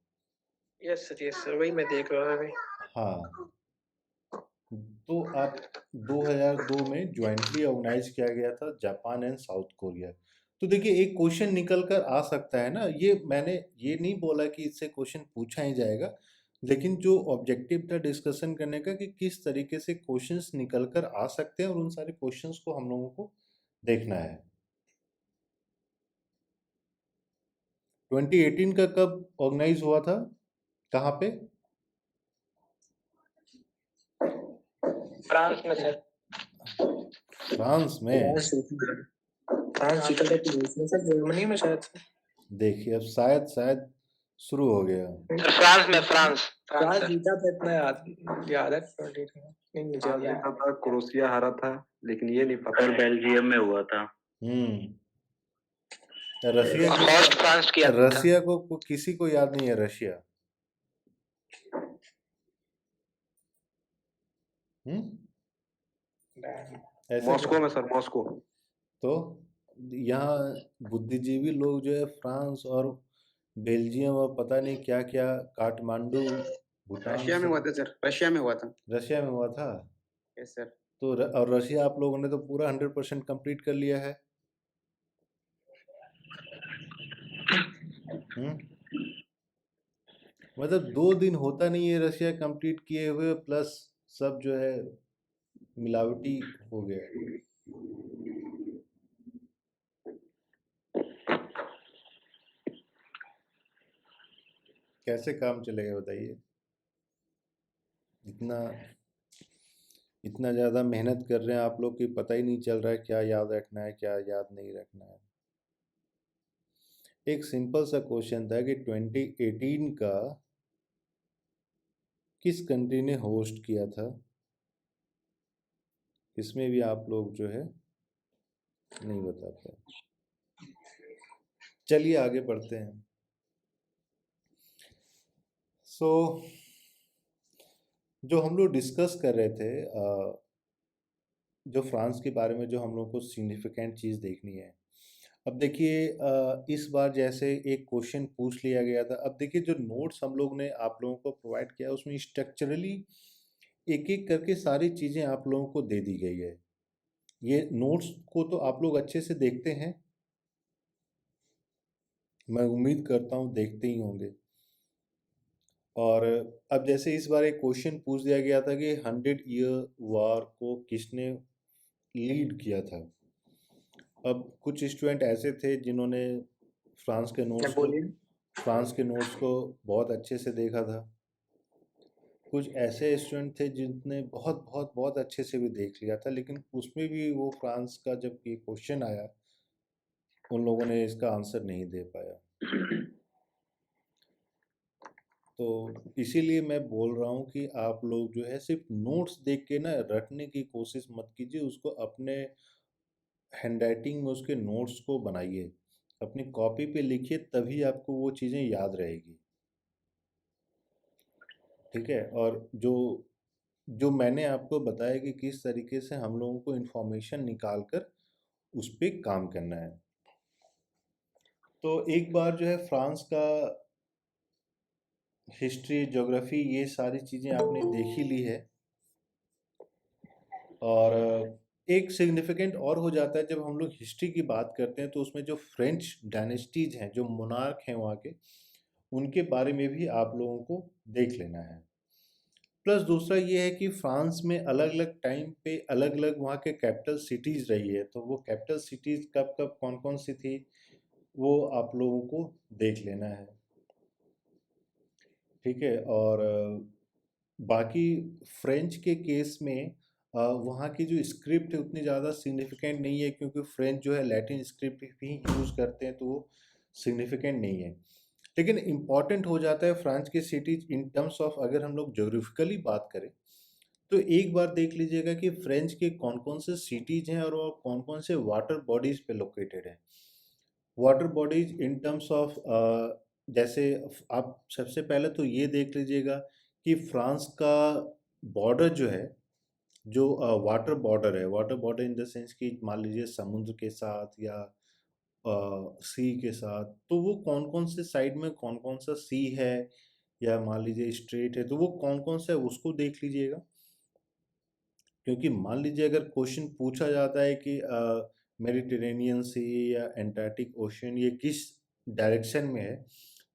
E: Yes sir वही मैं देख रहा हूँ अभी।
A: हाँ, तो आप 2002 में ज्वाइंटली ऑर्गेनाइज किया गया था जापान एंड साउथ कोरिया। तो देखिए, एक क्वेश्चन निकल कर आ सकता है ना। ये मैंने ये नहीं बोला कि इससे क्वेश्चन पूछा ही जाएगा, लेकिन जो ऑब्जेक्टिव था डिस्कशन करने का कि किस तरीके से क्वेश्चंस निकल कर आ सकते हैं, और उन सारे क्वेश्चंस को हम लोगों को देखना है। 2018 का कब ऑर्गेनाइज हुआ था, कहाँ पे?
C: फ्रांस में सर।
A: फ्रांस में।
C: फ्रांस जीता था सर, जर्मनी में शायद।
A: देखिए, अब शायद शुरू हो गया।
E: फ्रांस में फ्रांस
C: जीता था, इतना याद है। नहीं मुझे
B: फ्रांस
C: याद
B: जीता था, क्रोएशिया हारा था, लेकिन ये नहीं पता।
G: सर बेल्जियम में हुआ था।
A: रशिया को किसी को याद नहीं है, रशिया। ऐसे
B: मॉस्को में सर, मॉस्को।
A: तो यहाँ बुद्धिजीवी लोग जो है फ्रांस और बेल्जियम और पता नहीं क्या क्या, काठमांडू, भूटान।
H: रशिया में हुआ था सर, रशिया में हुआ था।
A: रशिया में हुआ था।
H: Yes sir.
A: तो और रशिया आप लोगों ने तो पूरा 100% कंप्लीट कर लिया है। मतलब 2 दिन होता नहीं है रशिया कंप्लीट किए हुए, प्लस सब जो है मिलावटी हो गया। कैसे काम चलेगा बताइए? इतना ज़्यादा मेहनत कर रहे हैं आप लोग कि पता ही नहीं चल रहा है क्या याद रखना है, क्या याद नहीं रखना है। एक सिंपल सा क्वेश्चन था कि 2018 का किस कंट्री ने होस्ट किया था, इसमें भी आप लोग जो है नहीं बता पाए। चलिए आगे बढ़ते हैं। सो जो हम लोग डिस्कस कर रहे थे, जो फ्रांस के बारे में जो हम लोग को सिग्निफिकेंट चीज़ देखनी है। अब देखिए, इस बार जैसे एक क्वेश्चन पूछ लिया गया था। अब देखिए, जो नोट्स हम लोग ने आप लोगों को प्रोवाइड किया उसमें स्ट्रक्चरली एक एक करके सारी चीज़ें आप लोगों को दे दी गई है। ये नोट्स को तो आप लोग अच्छे से देखते हैं, मैं उम्मीद करता हूँ देखते ही होंगे। और अब जैसे इस बार एक क्वेश्चन पूछ दिया गया था कि 100 ईयर वार को किसने लीड किया था। अब कुछ स्टूडेंट ऐसे थे जिन्होंने फ्रांस के नोट्स को बहुत अच्छे से देखा था। कुछ ऐसे स्टूडेंट थे जिनने बहुत अच्छे से भी देख लिया था, लेकिन उसमें भी वो फ्रांस का जब ये क्वेश्चन आया, उन लोगों ने इसका आंसर नहीं दे पाया। तो इसीलिए मैं बोल रहा हूँ कि आप लोग जो है सिर्फ नोट्स देख के ना रटने की कोशिश मत कीजिए, उसको अपने हैंडराइटिंग में उसके नोट्स को बनाइए, अपनी कॉपी पे लिखिए, तभी आपको वो चीज़ें याद रहेगी। ठीक है। और जो जो मैंने आपको बताया कि किस तरीके से हम लोगों को इन्फॉर्मेशन निकाल कर उस पर काम करना है। तो एक बार जो है फ्रांस का हिस्ट्री, ज्योग्राफी, ये सारी चीज़ें आपने देख ही ली है। और एक सिग्निफिकेंट और हो जाता है जब हम लोग हिस्ट्री की बात करते हैं, तो उसमें जो फ्रेंच डायनेस्टीज हैं, जो मोनार्क हैं वहाँ के, उनके बारे में भी आप लोगों को देख लेना है। प्लस दूसरा ये है कि फ्रांस में अलग अलग टाइम पे अलग अलग वहाँ के कैपिटल सिटीज़ रही है, तो वो कैपिटल सिटीज़ कब कब कौन कौन सी थी वो आप लोगों को देख लेना है। ठीक है। और बाकी फ्रेंच के केस में वहाँ की जो स्क्रिप्ट है उतनी ज़्यादा सिग्निफिकेंट नहीं है, क्योंकि फ्रेंच जो है लैटिन स्क्रिप्ट भी यूज़ करते हैं, तो वो सिग्निफिकेंट नहीं है। लेकिन इम्पॉर्टेंट हो जाता है फ्रांस की सिटीज इन टर्म्स ऑफ, अगर हम लोग ज्योग्राफिकली बात करें तो एक बार देख लीजिएगा कि फ्रेंच के कौन कौन से सिटीज हैं और वो कौन कौन से वाटर बॉडीज पे लोकेटेड है। Water bodies in terms of, जैसे आप सबसे पहले तो ये देख लीजिएगा कि फ्रांस का बॉर्डर जो है, जो वाटर बॉर्डर है, water border in the sense कि मान लीजिए समुद्र के साथ या सी के साथ, तो वो कौन कौन से साइड में कौन कौन सा सी है, या मान लीजिए स्ट्रेट है, तो वो कौन कौन सा है उसको देख लीजिएगा। क्योंकि मान लीजिए अगर क्वेश्चन पूछा जाता है कि मेडिटेरेनियन सी या एंटार्क्टिक ओशन ये किस डायरेक्शन में है,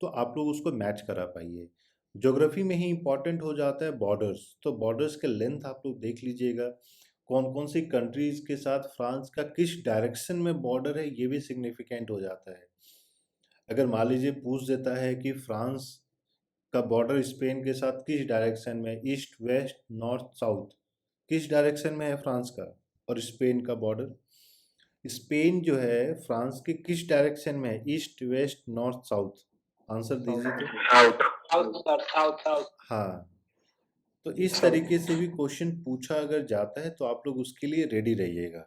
A: तो आप लोग उसको मैच करा पाइए। ज्योग्राफी में ही इंपॉर्टेंट हो जाता है बॉर्डर्स, तो बॉर्डर्स के लेंथ आप लोग देख लीजिएगा, कौन कौन सी कंट्रीज के साथ फ्रांस का किस डायरेक्शन में बॉर्डर है, ये भी सिग्निफिकेंट हो जाता है। अगर मान लीजिए पूछ देता है कि फ्रांस का बॉर्डर स्पेन के साथ किस डायरेक्शन में, ईस्ट वेस्ट नॉर्थ साउथ, किस डायरेक्शन में है फ्रांस का और स्पेन का बॉर्डर, स्पेन जो है फ्रांस के किस डायरेक्शन में है, east west north south, answer दीजिए तो।
E: साउथ।
A: हाँ, तो इस तरीके से भी क्वेश्चन पूछा अगर जाता है तो आप लोग उसके लिए रेडी रहिएगा।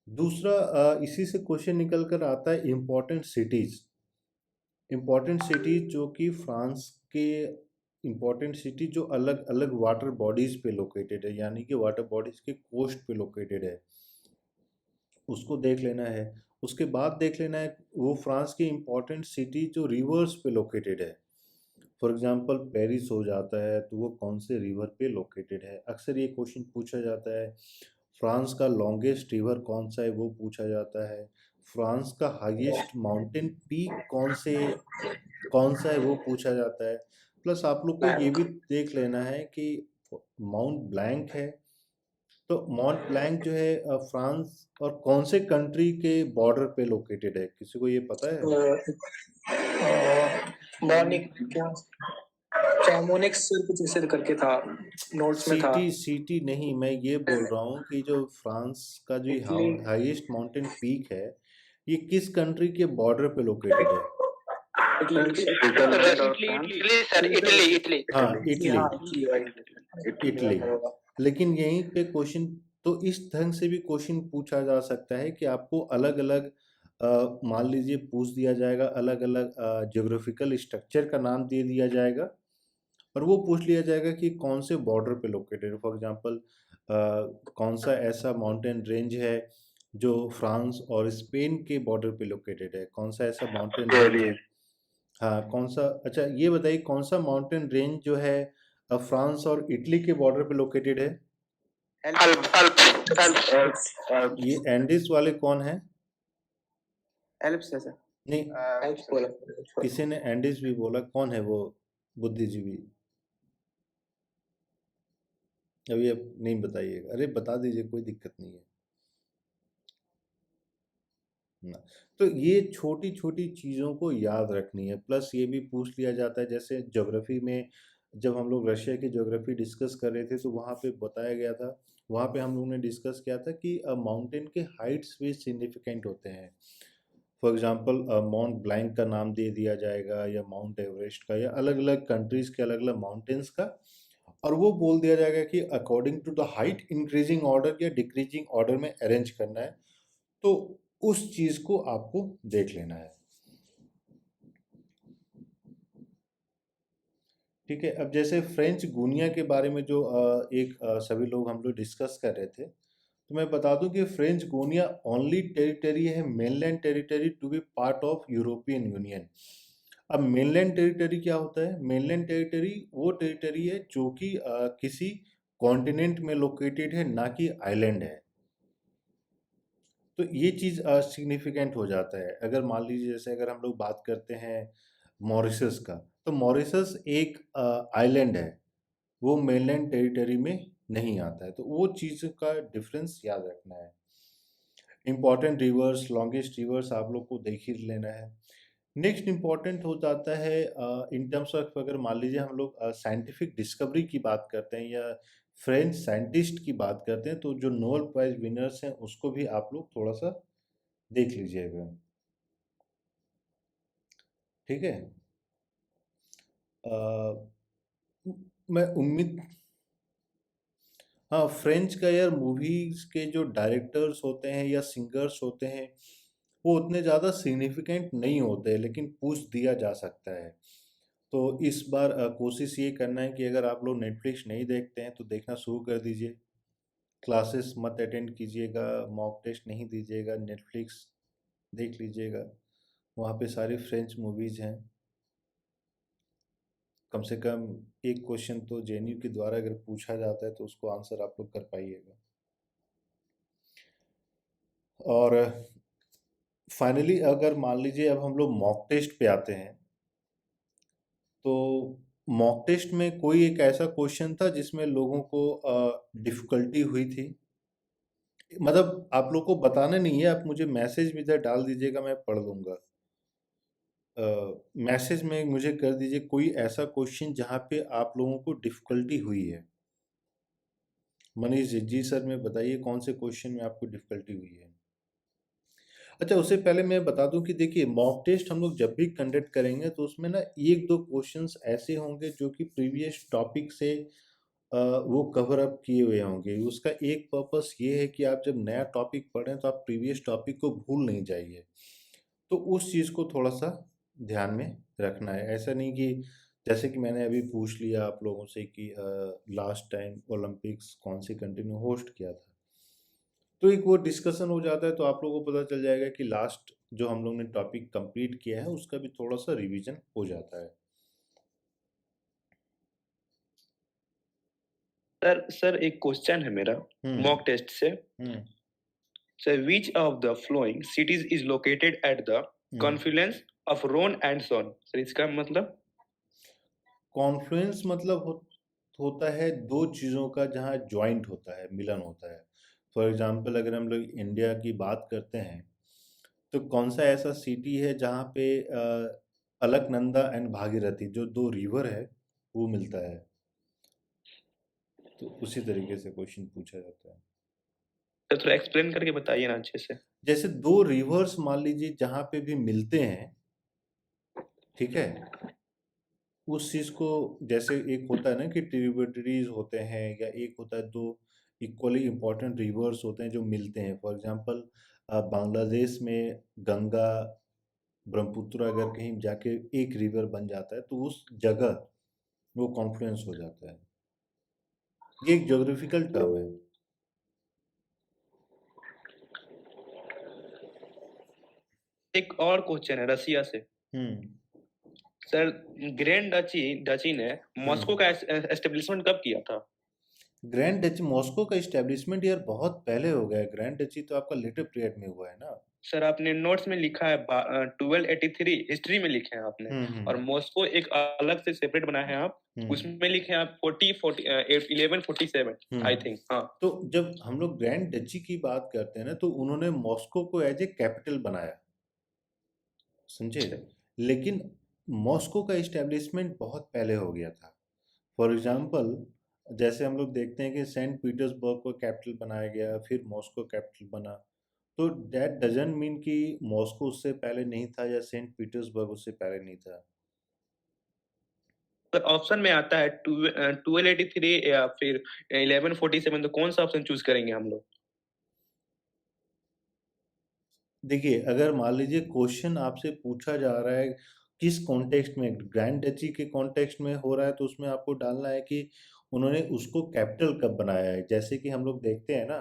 A: दूसरा इसी से क्वेश्चन निकल कर आता है इम्पोर्टेंट सिटीज। इम्पोर्टेंट सिटीज जो कि फ्रांस के इम्पोर्टेंट सिटी जो अलग अलग वाटर बॉडीज पे लोकेटेड है, यानी कि वाटर बॉडीज के कोस्ट पे लोकेटेड है, उसको देख लेना है। उसके बाद देख लेना है वो फ्रांस की इम्पोर्टेंट सिटी जो रिवर्स पे लोकेटेड है। फॉर एग्जांपल पेरिस हो जाता है, तो वो कौन से रिवर पे लोकेटेड है। अक्सर ये क्वेश्चन पूछा जाता है। फ्रांस का लॉन्गेस्ट रिवर कौन सा है वो पूछा जाता है। फ्रांस का हाईएस्ट माउंटेन पीक कौन सा है वो पूछा जाता है। प्लस आप लोग को ये भी देख लेना है कि माउंट ब्लैंक है, तो माउंट ब्लैंक जो है फ्रांस और कौन से कंट्री के बॉर्डर पे लोकेटेड है, किसी को ये पता है?
C: मॉर्निंग क्या चैमोनिक्स कुछ ऐसे करके था, नोट्स में था।
A: सिटी नहीं, मैं ये बोल रहा हूँ कि जो फ्रांस का जो
C: इटली
A: हाईएस्ट माउंटेन पीक है, ये किस कंट्री के बॉर्डर पे लोकेटेड है? हाँ, इटली। लेकिन यहीं पे क्वेश्चन, तो इस ढंग से भी क्वेश्चन पूछा जा सकता है कि आपको अलग अलग मान लीजिए पूछ दिया जाएगा, अलग अलग ज्योग्राफिकल स्ट्रक्चर का नाम दे दिया जाएगा और वो पूछ लिया जाएगा कि कौन से बॉर्डर पे लोकेटेड है। फॉर एग्जांपल कौन सा ऐसा माउंटेन रेंज है जो फ्रांस और स्पेन के बॉर्डर पे लोकेटेड है, कौन सा ऐसा माउंटेन रेंज है, हाँ कौन सा, अच्छा ये बताइए कौन सा माउंटेन रेंज जो है फ्रांस और इटली के बॉर्डर पे लोकेटेड है? ये एंडीज वाले कौन है?
H: एल्प्स है सर।
A: नहीं, किसी ने एंडीज भी बोला, कौन है वो बुद्धिजीवी? अभी अब नहीं बताइएगा, अरे बता दीजिए, कोई दिक्कत नहीं है ना। तो ये छोटी छोटी चीज़ों को याद रखनी है। प्लस ये भी पूछ लिया जाता है, जैसे ज्योग्राफी में जब हम लोग रशिया की ज्योग्राफी डिस्कस कर रहे थे तो वहाँ पे बताया गया था, वहाँ पे हम लोगों ने डिस्कस किया था कि माउंटेन के हाइट्स भी सिग्निफिकेंट होते हैं। फॉर एग्जांपल माउंट ब्लैंक का नाम दे दिया जाएगा या माउंट एवरेस्ट का या अलग अलग कंट्रीज के अलग अलग माउंटेन्स का, और वो बोल दिया जाएगा कि according to the height increasing order या डिक्रीजिंग ऑर्डर में अरेंज करना है। तो उस चीज को आपको देख लेना है। ठीक है। अब जैसे फ्रेंच गुनिया के बारे में जो सभी लोग हम लोग डिस्कस कर रहे थे, तो मैं बता दूं कि फ्रेंच गुनिया ओनली टेरिटरी है mainland territory to be part of European Union. अब मेनलैंड टेरिटरी क्या होता है? मेनलैंड टेरिटरी वो टेरिटरी है जो कि किसी कॉन्टिनेंट में लोकेटेड है, ना कि आइलैंड है। तो ये चीज़ सिग्निफिकेंट हो जाता है। अगर मान लीजिए जैसे अगर हम लोग बात करते हैं मॉरिशस का, तो मॉरिशस एक आइलैंड है, वो मेनलैंड टेरिटरी में नहीं आता है। तो वो चीज़ का डिफरेंस याद रखना है। इम्पॉर्टेंट रिवर्स, लॉन्गेस्ट रिवर्स आप लोग को देख ही लेना है। नेक्स्ट इम्पॉर्टेंट हो जाता है इन टर्म्स ऑफ, अगर मान लीजिए हम लोग साइंटिफिक डिस्कवरी की बात करते हैं या फ्रेंच साइंटिस्ट की बात करते हैं, तो जो नोबेल प्राइज विनर्स हैं उसको भी आप लोग थोड़ा सा देख लीजिएगा। ठीक है। मैं उम्मीद, हाँ, फ्रेंच का यार मूवीज के जो डायरेक्टर्स होते हैं या सिंगर्स होते हैं वो उतने ज़्यादा सिग्निफिकेंट नहीं होते, लेकिन पूछ दिया जा सकता है। तो इस बार कोशिश ये करना है कि अगर आप लोग नेटफ्लिक्स नहीं देखते हैं तो देखना शुरू कर दीजिए। क्लासेस मत अटेंड कीजिएगा, मॉक टेस्ट नहीं दीजिएगा, नेटफ्लिक्स देख लीजिएगा। वहाँ पे सारी फ्रेंच मूवीज़ हैं। कम से कम एक क्वेश्चन तो जेएनयू के द्वारा अगर पूछा जाता है तो उसको आंसर आप लोग कर पाइएगा। और फाइनली अगर मान लीजिए अब हम लोग मॉक टेस्ट पे आते हैं, तो मॉक टेस्ट में कोई एक ऐसा क्वेश्चन था जिसमें लोगों को डिफ़िकल्टी हुई थी? मतलब आप लोग को बताना नहीं है, आप मुझे मैसेज में इधर डाल दीजिएगा, मैं पढ़ लूँगा। मैसेज में मुझे कर दीजिए कोई ऐसा क्वेश्चन जहाँ पे आप लोगों को डिफ़िकल्टी हुई है। मनीष जी सर, में बताइए कौन से क्वेश्चन में आपको डिफ़िकल्टी हुई है? अच्छा, उससे पहले मैं बता दूं कि देखिए मॉक टेस्ट हम लोग जब भी कंडक्ट करेंगे तो उसमें ना एक दो क्वेश्चंस ऐसे होंगे जो कि प्रीवियस टॉपिक से वो कवर अप किए हुए होंगे। उसका एक पर्पस ये है कि आप जब नया टॉपिक पढ़ें तो आप प्रीवियस टॉपिक को भूल नहीं जाइए। तो उस चीज़ को थोड़ा सा ध्यान में रखना है। ऐसा नहीं कि जैसे कि मैंने अभी पूछ लिया आप लोगों से कि लास्ट टाइम ओलंपिक्स कौन सी कंट्री ने होस्ट किया था, तो एक वो डिस्कशन हो जाता है तो आप लोगों को पता चल जाएगा कि लास्ट जो हम लोग ने टॉपिक कंप्लीट किया है उसका भी थोड़ा सा रिवीजन हो जाता है।
I: सर एक क्वेश्चन है मेरा मॉक टेस्ट से। Sir which of the following cities is located at the confluence of Rhone and Saone? Sir इसका मतलब?
A: कॉन्फ्लुएंस मतलब होता है दो चीज़ों का जहाँ ज्वाइंट होता है, मिलन होता है। फॉर एग्जांपल अगर हम लोग इंडिया की बात करते हैं तो कौन सा ऐसा सिटी है जहाँ पे अलकनंदा एंड भागीरथी जो दो रिवर है वो मिलता है? तो उसी तरीके से क्वेश्चन पूछा जाता है।
I: तो थोड़ा एक्सप्लेन करके बताइए ना अच्छे से।
A: जैसे दो रिवर्स मान लीजिए जहाँ पे भी मिलते हैं, ठीक है, उस चीज़ को, जैसे एक होता है ना कि ट्रिब्यूटरीज होते हैं या एक होता है दो इक्वली इम्पोर्टेंट रिवर्स होते हैं जो मिलते हैं। फॉर एग्जांपल बांग्लादेश में गंगा ब्रह्मपुत्र अगर कहीं जाके एक रिवर बन जाता है तो उस जगह वो कॉन्फ्लुएंस हो जाता है। ये एक ज्योग्राफिकल टर्म है।
I: एक और क्वेश्चन है रसिया से। सर ग्रैंड डची ने मॉस्को का एस्टेब्लिशमेंट कब किया था?
A: ग्रैंड डची मॉस्को का एस्टेब्लिशमेंट यार बहुत पहले हो गया है। ग्रैंड डची तो आपका लेटर पीरियड में हुआ है ना।
I: सर आपने नोट्स में लिखा है 1283 हिस्ट्री में लिखे हैं आपने, और मॉस्को एक अलग से सेपरेट बनाया है आप, उसमें लिखे हैं आप 1147 आई थिंक। हाँ,
A: तो जब हम लोग ग्रैंड डची की बात करते हैं ना तो उन्होंने मॉस्को को एज ए कैपिटल बनाया, समझे? लेकिन मॉस्को का एस्टेब्लिशमेंट बहुत पहले हो गया था। फॉर एग्जांपल जैसे हम लोग देखते हैं कि सेंट पीटर्सबर्ग को कैपिटल बनाया गया, फिर मॉस्को कैपिटल बना। तो दैट डजंट मीन कि मॉस्को उससे पहले नहीं था या सेंट पीटर्सबर्ग उससे पहले नहीं था।
I: तो ऑप्शन में आता है 1283 या फिर 1147, तो कौन सा ऑप्शन चूज करेंगे हम लोग?
A: देखिए, अगर मान लीजिए क्वेश्चन आपसे पूछा जा रहा है किस कॉन्टेक्स्ट में, ग्रैंड डची के कॉन्टेक्स्ट में हो रहा है, तो उसमें आपको डालना है कि उन्होंने उसको कैपिटल कब बनाया है। जैसे कि हम लोग देखते हैं ना,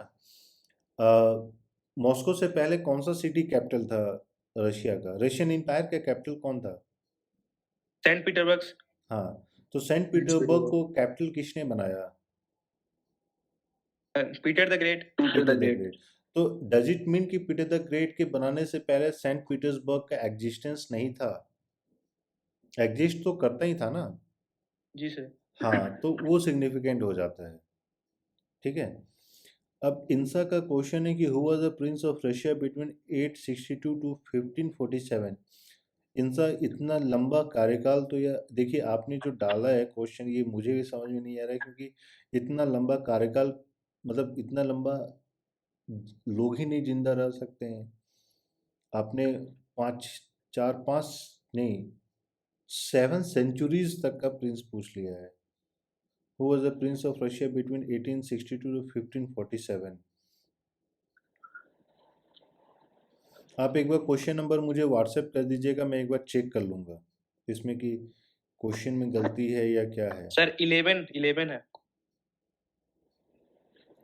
A: मॉस्को से पहले कौन सा सिटी कैपिटल था रशिया का? रशियन एम्पायर का कैपिटल कौन था?
I: Saint Petersburg.
A: हाँ, तो सेंट पीटर्सबर्ग को कैपिटल किसने बनाया?
I: Peter the Great.
A: Peter the Great. तो डज इट मीन कि पीटर द ग्रेट के बनाने से पहले सेंट पीटर्सबर्ग का एग्जिस्टेंस नहीं था? एग्जिस्ट तो करता ही था ना।
I: जी सर।
A: हाँ, तो वो सिग्निफिकेंट हो जाता है। ठीक है। अब इंसा का क्वेश्चन है कि who was the prince of Russia between 862 to 1547। इनका इतना लंबा कार्यकाल, तो यह देखिए आपने जो डाला है क्वेश्चन, ये मुझे भी समझ में नहीं आ रहा है, क्योंकि इतना लंबा कार्यकाल, मतलब इतना लंबा लोग ही नहीं जिंदा रह सकते हैं। आपने 5 नहीं 7 सेंचुरीज तक का प्रिंस पूछ लिया है। Who was the prince of Russia between 1862 to 1547। आप एक बार क्वेश्चन नंबर मुझे व्हाट्सएप कर दीजिएगा, मैं एक बार चेक कर लूँगा इसमें कि क्वेश्चन में गलती है या क्या है।
I: सर 11 है।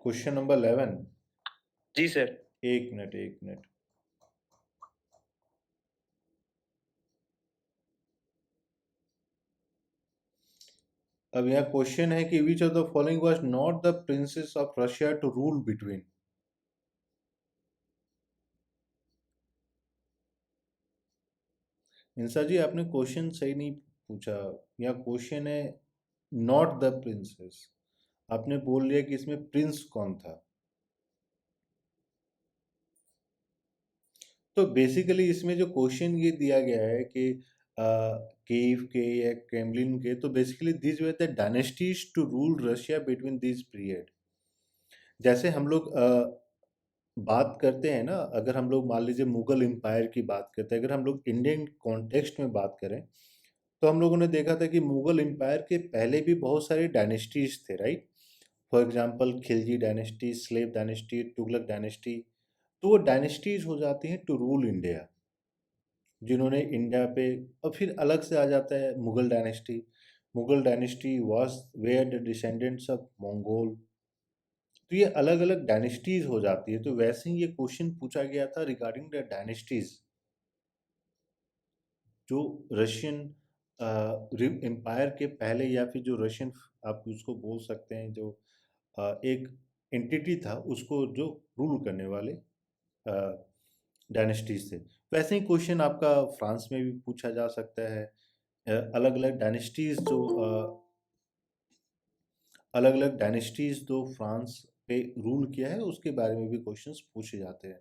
A: Question number 11।
I: जी सर।
A: एक मिनट। अब यहाँ क्वेश्चन है कि which of the following was not the princes of Russia to rule between. Insha ji, आपने क्वेश्चन सही नहीं पूछा। यहाँ क्वेश्चन है नॉट द प्रिंसेस, आपने बोल लिया कि इसमें प्रिंस कौन था। तो बेसिकली इसमें जो क्वेश्चन ये दिया गया है कि कीव के या क्रेमलिन के, तो basically this were the dynasties to rule Russia between this period. जैसे हम लोग बात करते हैं ना, अगर हम लोग मान लीजिए मुगल एम्पायर की बात करते हैं, अगर हम लोग इंडियन कॉन्टेक्स्ट में बात करें, तो हम लोगों ने देखा था कि मुगल एम्पायर के पहले भी बहुत सारे डायनेस्टीज थे, right. For example Khilji dynasty, slave dynasty, Tughlaq dynasty. तो वो डायनेस्टीज हो जाती हैं टू रूल इंडिया, जिन्होंने इंडिया पे, और फिर अलग से आ जाता है Mughal dynasty. Mughal dynasty was were the descendants of Mongol. तो ये अलग अलग डायनेस्टीज हो जाती है। तो वैसे ही ये क्वेश्चन पूछा गया था रिगार्डिंग द डायनेस्टीज, जो रशियन एम्पायर के पहले, या फिर जो रशियन, आप उसको बोल सकते हैं, जो एक एंटिटी था उसको जो रूल करने वाले डायनेस्टीज थे। वैसे ही क्वेश्चन आपका फ्रांस में भी पूछा जा सकता है। अलग अलग डायनेस्टीज जो अलग अलग डायनेस्टीज जो फ्रांस पे रूल किया है, उसके बारे में भी क्वेश्चंस पूछे जाते हैं।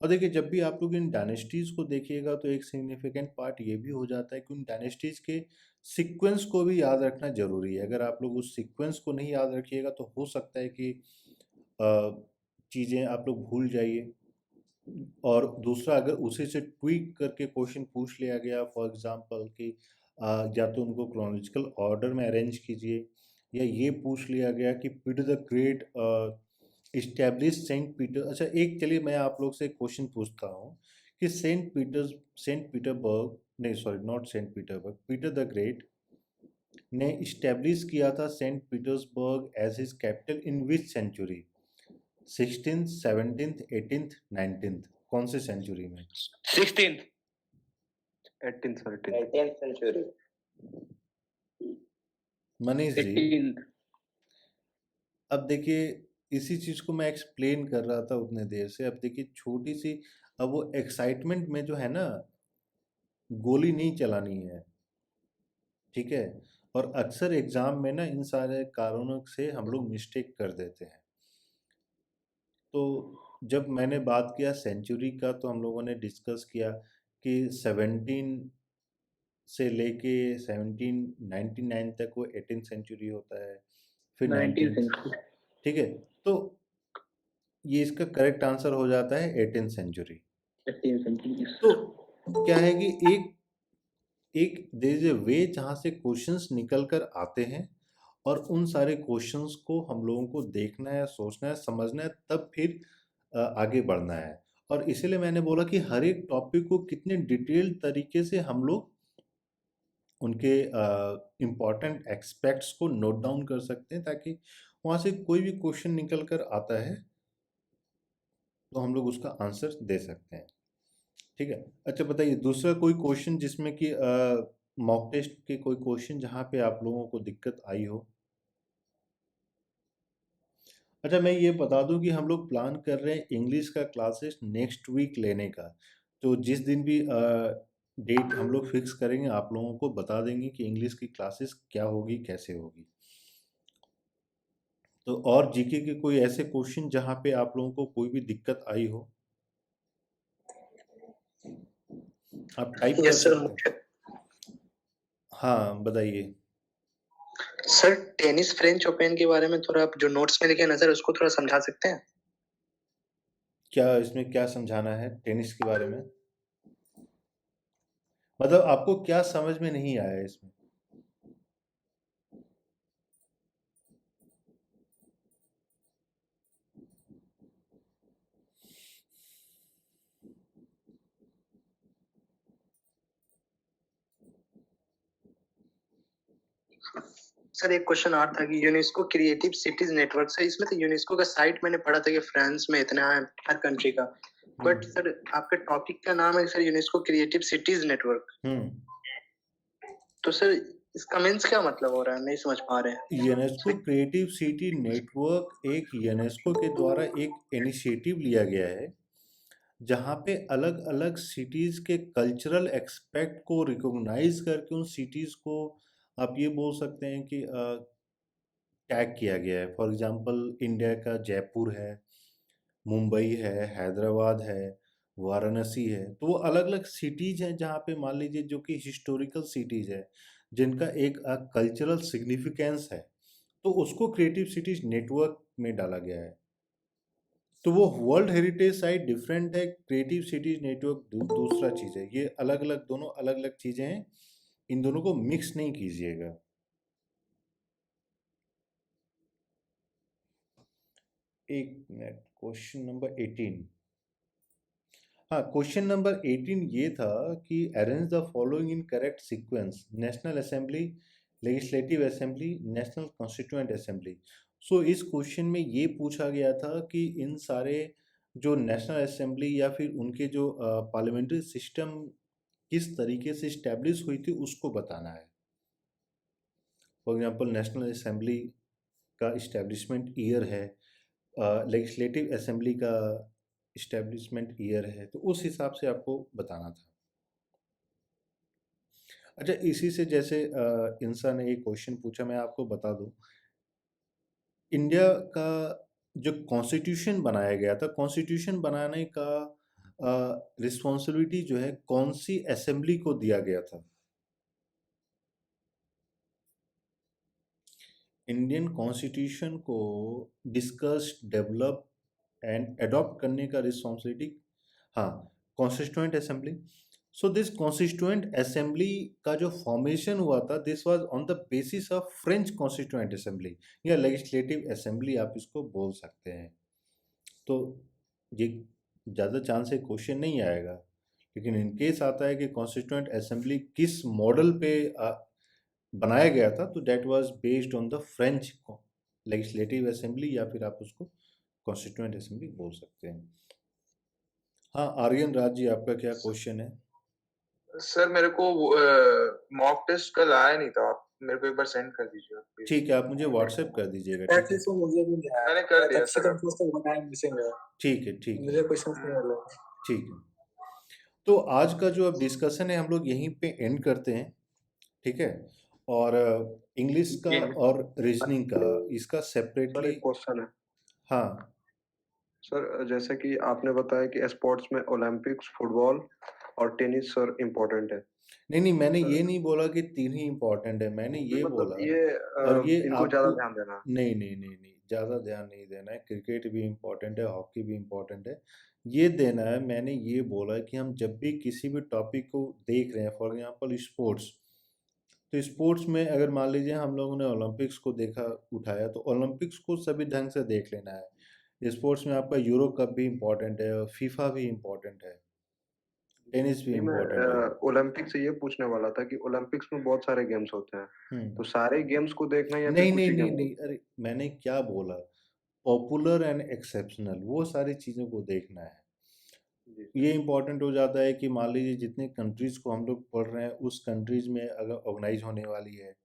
A: और देखिए, जब भी आप लोग इन डायनेस्टीज को देखिएगा, तो एक सिग्निफिकेंट पार्ट ये भी हो जाता है कि उन डायनेस्टीज के सीक्वेंस को भी याद रखना जरूरी है। अगर आप लोग उस सीक्वेंस को नहीं याद रखिएगा, तो हो सकता है कि चीज़ें आप लोग भूल जाइए। और दूसरा, अगर उसी से ट्वीक करके क्वेश्चन पूछ लिया गया, फॉर एग्जांपल कि या तो उनको क्रोनोलॉजिकल ऑर्डर में अरेंज कीजिए, या ये पूछ लिया गया कि Peter the Great establish Saint Peter. अच्छा, एक चलिए मैं आप लोग से क्वेश्चन पूछता हूँ कि सेंट पीटरबर्ग, नहीं sorry, not Saint Petersburg, Peter the Great ने इस्टेब्लिश किया था Saint Petersburg as his capital in which century? 16th, 17th, 18th, 19th, कौन से सेंचुरी में?
I: 16th,
B: 18th sir,
E: 18th century.
A: Manish ji,
I: 18th।
A: अब देखिए, इसी चीज को मैं एक्सप्लेन कर रहा था उतने देर से। अब देखिए छोटी सी, अब वो एक्साइटमेंट में जो है ना, गोली नहीं चलानी है, ठीक है। और अक्सर एग्जाम में ना इन सारे कारणों से हम लोग मिस्टेक कर देते हैं। तो जब मैंने बात किया सेंचुरी का, तो हम लोगों ने डिस्कस किया कि 17 से लेके 1799 तक वो 18th सेंचुरी होता है, फिर 19th, ठीक है। तो ये इसका करेक्ट आंसर हो जाता है 18th सेंचुरी।
G: 18th century।
A: तो क्या है कि एक देयर इज अ वे जहाँ से क्वेश्चंस निकल कर आते हैं और उन सारे क्वेश्चंस को हम लोगों को देखना है, सोचना है, समझना है, तब फिर आगे बढ़ना है। और इसीलिए मैंने बोला कि हर एक टॉपिक को कितने डिटेल्ड तरीके से हम लोग उनके इम्पॉर्टेंट एस्पेक्ट्स को नोट डाउन कर सकते हैं, ताकि वहाँ से कोई भी क्वेश्चन निकल कर आता है तो हम लोग उसका आंसर दे सकते हैं। ठीक है, अच्छा बताइए दूसरा कोई क्वेश्चन जिसमें कि मॉक टेस्ट के कोई क्वेश्चन जहाँ पे आप लोगों को दिक्कत आई हो। अच्छा मैं ये बता दूं कि हम लोग प्लान कर रहे हैं इंग्लिश का क्लासेस नेक्स्ट वीक लेने का। तो जिस दिन भी डेट हम लोग फिक्स करेंगे आप लोगों को बता देंगे कि इंग्लिश की क्लासेस क्या होगी, कैसे होगी। तो और जीके के कोई ऐसे क्वेश्चन जहाँ पे आप लोगों को कोई भी दिक्कत आई हो, आप टाइप कर
I: यस सर।
A: सकते हैं। हाँ बताइए।
I: सर टेनिस फ्रेंच ओपन के बारे में थोड़ा आप जो नोट्स में लिखे हैं ना सर, उसको थोड़ा समझा सकते हैं?
A: क्या इसमें क्या समझाना है टेनिस के बारे में? मतलब आपको क्या समझ में नहीं आया इसमें?
I: सर एक क्वेश्चन और था कि यूनेस्को क्रिएटिव सिटीज नेटवर्क से, इसमें तो यूनेस्को का साइट मैंने पढ़ा था कि फ्रांस में इतना है हर कंट्री का, बट सर आपके टॉपिक का नाम है sir UNESCO creative cities network. तो सर इसका मीन्स क्या मतलब हो रहा है, नहीं समझ पा रहे हैं।
A: यूनेस्को क्रिएटिव सिटी नेटवर्क एक यूनेस्को के द्वारा एक इनिशिएटिव लिया गया है जहाँ पे अलग अलग सिटीज़ के कल्चरल एक्सपेक्ट को रिकॉग्नाइज करके उन सिटीज़ को आप ये बोल सकते हैं कि टैग किया गया है। फॉर एग्जांपल इंडिया का जयपुर है, मुंबई है, हैदराबाद है, वाराणसी है। तो वो अलग अलग सिटीज़ हैं जहाँ पे मान लीजिए जो कि हिस्टोरिकल सिटीज़ है जिनका एक कल्चरल सिग्निफिकेंस है, तो उसको क्रिएटिव सिटीज़ नेटवर्क में डाला गया है। तो वो वर्ल्ड हेरिटेज साइट डिफरेंट है, क्रिएटिव सिटीज नेटवर्क दूसरा चीज़ है। ये अलग अलग दोनों अलग अलग चीज़ें हैं, इन दोनों को मिक्स नहीं कीजिएगा। एक मिनट, क्वेश्चन नंबर 18। हाँ, क्वेश्चन नंबर 18 ये था कि arrange the following in correct sequence: national assembly, legislative assembly, national constituent assembly. So इस क्वेश्चन में ये पूछा गया था कि इन सारे जो नेशनल असेंबली या फिर उनके जो पार्लियामेंट्री सिस्टम किस तरीके से इस्टेब्लिश हुई थी उसको बताना है। फॉर एग्जांपल नेशनल असेंबली का इस्टेब्लिशमेंट ईयर है, लेजिस्लेटिव असेंबली का इस्टेब्लिशमेंट ईयर है, तो उस हिसाब से आपको बताना था। अच्छा इसी से जैसे इंसान ने एक क्वेश्चन पूछा, मैं आपको बता दूं, इंडिया का जो कॉन्स्टिट्यूशन बनाया गया था, कॉन्स्टिट्यूशन बनाने का रिस्पॉन्सिबिलिटी जो है कौन सी असेंबली को दिया गया था? इंडियन कॉन्स्टिट्यूशन को डिस्कस, डेवलप एंड अडॉप्ट करने का रिस्पॉन्सिबिलिटी, हाँ, constituent assembly. So this constituent assembly का जो फॉर्मेशन हुआ था, this was on the basis of French constituent assembly या लेजिस्लेटिव असेंबली आप इसको बोल सकते हैं। तो ये ज़्यादा चांस है क्वेश्चन नहीं आएगा, लेकिन इन केस आता है कि कॉन्स्टिट्यूएंट असेंबली किस मॉडल पे बनाया गया था, तो that was based on the French legislative assembly या फिर आप उसको कॉन्स्टिट्यूएंट असेंबली बोल सकते हैं। हाँ आर्यन राज जी, आपका क्या क्वेश्चन है?
D: सर मेरे को मॉक टेस्ट कल आया नहीं था, आप मेरे को एक बार सेंड कर दीजिए।
A: ठीक है, आप मुझे व्हाट्सएप कर दीजिएगा। ठीक है,
C: मुझे भी नहीं आया,
D: मैंने कर दिया सर।
A: ठीक है, ठीक
C: मुझे
A: है,
C: क्वेश्चन नहीं मिला।
A: ठीक है। तो आज का जो अब डिस्कशन है हम लोग यहीं पे एंड करते हैं, ठीक है। और इंग्लिश का और रीजनिंग का इसका सेपरेटली
B: क्वेश्चन है।
A: हाँ
B: सर जैसे कि आपने बताया कि स्पोर्ट्स में ओलंपिक्स, फुटबॉल और टेनिस सर इम्पोर्टेंट है।
A: नहीं, मैंने ये नहीं बोला कि तीन ही इम्पोर्टेंट है, मैंने ये
B: मतलब
A: बोला
B: ये
A: और ये
B: इनको ज्यादा
A: आपको
B: ध्यान देना।
A: नहीं, ज़्यादा ध्यान नहीं देना है। क्रिकेट भी इम्पोर्टेंट है, हॉकी भी इम्पोर्टेंट है, ये देना है। मैंने ये बोला कि हम जब भी किसी भी टॉपिक को देख रहे हैं, फॉर एग्जांपल स्पोर्ट्स, तो स्पोर्ट्स में अगर मान लीजिए हम लोगों ने ओलंपिक्स को देखा उठाया, तो ओलंपिक्स को सभी ढंग से देख लेना है। स्पोर्ट्स में आपका यूरो कप भी इम्पोर्टेंट है, फीफा भी इम्पोर्टेंट है, टेनिस भी
B: नहीं, मैं
A: इम्पोर्टेंट है।
B: ओलंपिक से ये पूछने वाला था कि ओलंपिक्स में बहुत सारे गेम्स होते हैं, तो सारे गेम्स को देखना या फिर
A: नहीं
B: कुछ
A: नहीं
B: ही
A: नहीं
B: गेम?
A: नहीं, अरे मैंने क्या बोला, पॉपुलर एंड एक्सेप्शनल, वो सारी चीज़ों को देखना है। ये इम्पोर्टेंट हो जाता है कि मान लीजिए जितने कंट्रीज़ को हम लोग पढ़ रहे हैं, उस कंट्रीज़ में अगर ऑर्गेनाइज होने वाली है,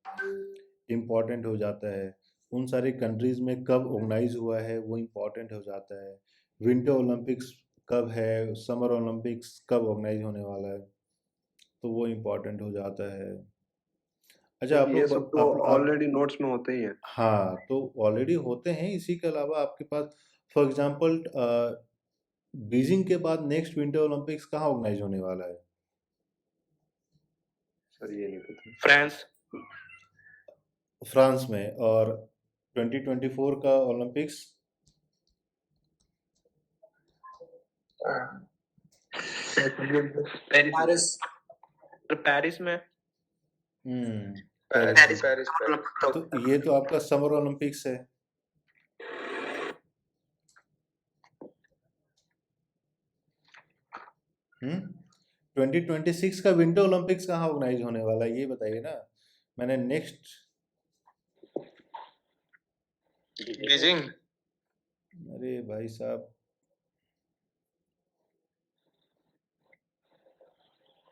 A: इम्पोर्टेंट हो जाता है। उन सारे कंट्रीज़ में कब ऑर्गेनाइज हुआ है, वो इम्पोर्टेंट हो जाता है। विंटर ओलंपिक्स कब है, समर ओलंपिक्स कब ऑर्गेनाइज होने वाला है, तो वो इम्पोर्टेंट हो जाता है। अच्छा, आप
B: ये
A: लोग
B: सब तो ऑलरेडी नोट्स में होते ही हैं।
A: हाँ, तो ऑलरेडी होते हैं। इसी के अलावा आपके पास फॉर एग्जांपल बीजिंग के बाद नेक्स्ट विंटर ओलंपिक्स कहाँ ऑर्गेनाइज होने वाला है?
B: सर ये नहीं पता।
E: फ्रांस।
A: फ्रांस में। और 2024 का ओलंपिक्स
C: पेरिस।
E: पेरिस में।
A: पेरिस।
D: पेरिस
A: तो ये तो आपका समर ओलंपिक्स है। हम्म 2026 का विंटर ओलंपिक्स कहाँ ऑर्गेनाइज होने वाला है, ये बताइए ना। मैंने नेक्स्ट
D: बीजिंग।
A: अरे भाई साहब,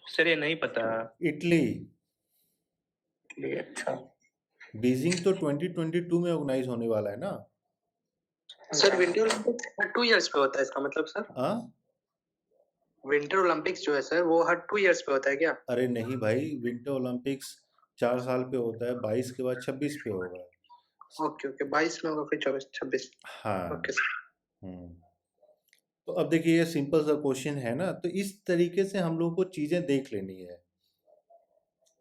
E: सर ये नहीं पता।
A: इटली।
C: अच्छा,
A: बीजिंग तो 2022 में ऑर्गेनाइज होने वाला है ना।
I: सर विंटर ओलंपिक्स हर 2 इयर्स पे होता है, इसका मतलब सर
A: हाँ,
I: विंटर ओलंपिक्स जो है सर वो हर 2 इयर्स पे होता है क्या?
A: अरे नहीं भाई, विंटर ओलंपिक्स 4 साल पे होता है, 22 के बाद 26 पे होगा।
I: ओके ओके, 22 में होगा, फिर 24 26।
A: हाँ।
I: Okay sir.
A: तो अब देखिए, ये सिंपल सा क्वेश्चन है ना, तो इस तरीके से हम लोग को चीजें देख लेनी है,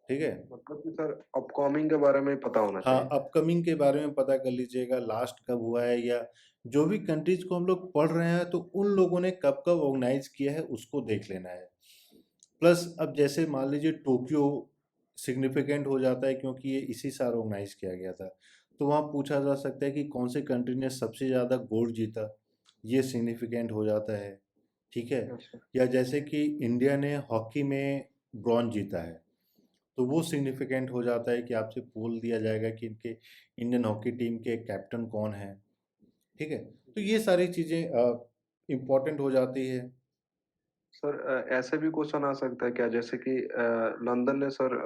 A: ठीक है।
B: मतलब कि सर अपकमिंग के बारे में पता होना
A: हाँ,
B: चाहिए।
A: अपकमिंग के बारे में पता कर लीजिएगा, लास्ट कब हुआ है, या जो भी कंट्रीज को हम लोग पढ़ रहे हैं, तो उन लोगों ने कब कब ऑर्गेनाइज किया है उसको देख लेना है। प्लस अब जैसे मान लीजिए टोक्यो सिग्निफिकेंट हो जाता है, क्योंकि ये इसी साल ऑर्गेनाइज किया गया था, तो वहाँ पूछा जा सकता है कि कौन से कंट्री ने सबसे ज़्यादा गोल्ड जीता, ये सिग्निफिकेंट हो जाता है, ठीक है। या जैसे कि इंडिया ने हॉकी में ब्रॉन्ज जीता है, तो वो सिग्निफिकेंट हो जाता है कि आपसे बोल दिया जाएगा कि इनके इंडियन हॉकी टीम के कैप्टन कौन है, ठीक है। तो ये सारी चीज़ें इम्पोर्टेंट हो जाती है।
B: सर ऐसे भी क्वेश्चन आ सकता है क्या, जैसे कि लंदन ने सर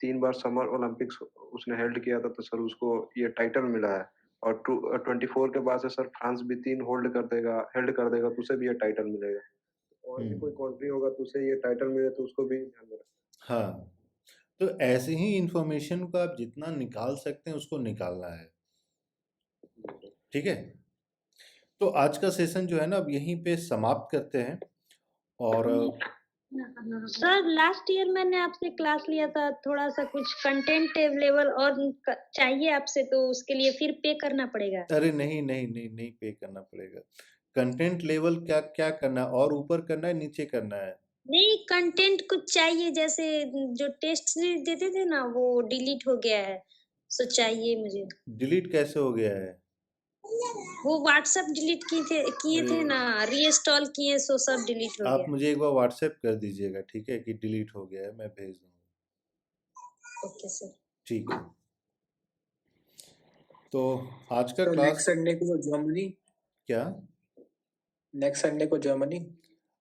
B: 3 बार समर ओलंपिक्स उसने हेल्ड किया था, तो सर उसको ये टाइटल मिला है, और 24 के बाद से सर फ्रांस भी 3 हेल्ड कर देगा, तो उसे भी ये टाइटल मिलेगा। और भी कोई कंट्री होगा तो उसे ये टाइटल मिले, तो उसको भी ध्यान में रखना।
A: हाँ, तो ऐसे ही इंफॉर्मेशन को आप जितना निकाल सकते हैं उसको निकालना है, ठीक है। तो आज का सेशन जो है ना, अब यहीं पे समाप्त करते हैं। और
J: सर लास्ट ईयर मैंने आपसे क्लास लिया था, थोड़ा सा कुछ कंटेंट लेवल और चाहिए आपसे, तो उसके लिए फिर पे करना पड़ेगा?
A: अरे नहीं नहीं नहीं नहीं, पे करना पड़ेगा। कंटेंट लेवल क्या क्या करना है, और ऊपर करना है, नीचे करना है?
J: नहीं, कंटेंट कुछ चाहिए, जैसे जो टेस्ट सीरीज देते थे ना, वो डिलीट हो गया है, सो चाहिए मुझे।
A: डिलीट कैसे हो गया है?
J: वो व्हाट्सएप डिलीट किए थे ना, रीइंस्टॉल किए, सो सब डिलीट हो
A: आप
J: गया।
A: मुझे एक बार व्हाट्सएप कर दीजिएगा, ठीक है, कि डिलीट हो गया है, मैं भेज दूंगा।
J: Okay sir.
A: ठीक है। तो आज का
C: तो
A: क्लास
C: नेक्स्ट संडे को जर्मनी।
A: क्या?
C: नेक्स्ट संडे को जर्मनी।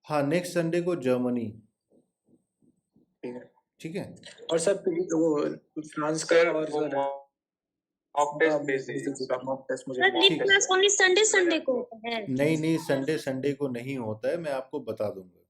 A: हाँ, नेक्स्ट संडे को जर्मनी,
C: ठीक है।
A: ठीक है।
C: और सर वो फ्रांस का
D: सर
C: और
D: वो मॉक टेस्ट भेज दीजिए।
C: मॉक टेस्ट मुझे
J: sir leap class only Sunday को है?
A: नहीं नहीं, संडे को नहीं होता है, मैं आपको बता दूंगा।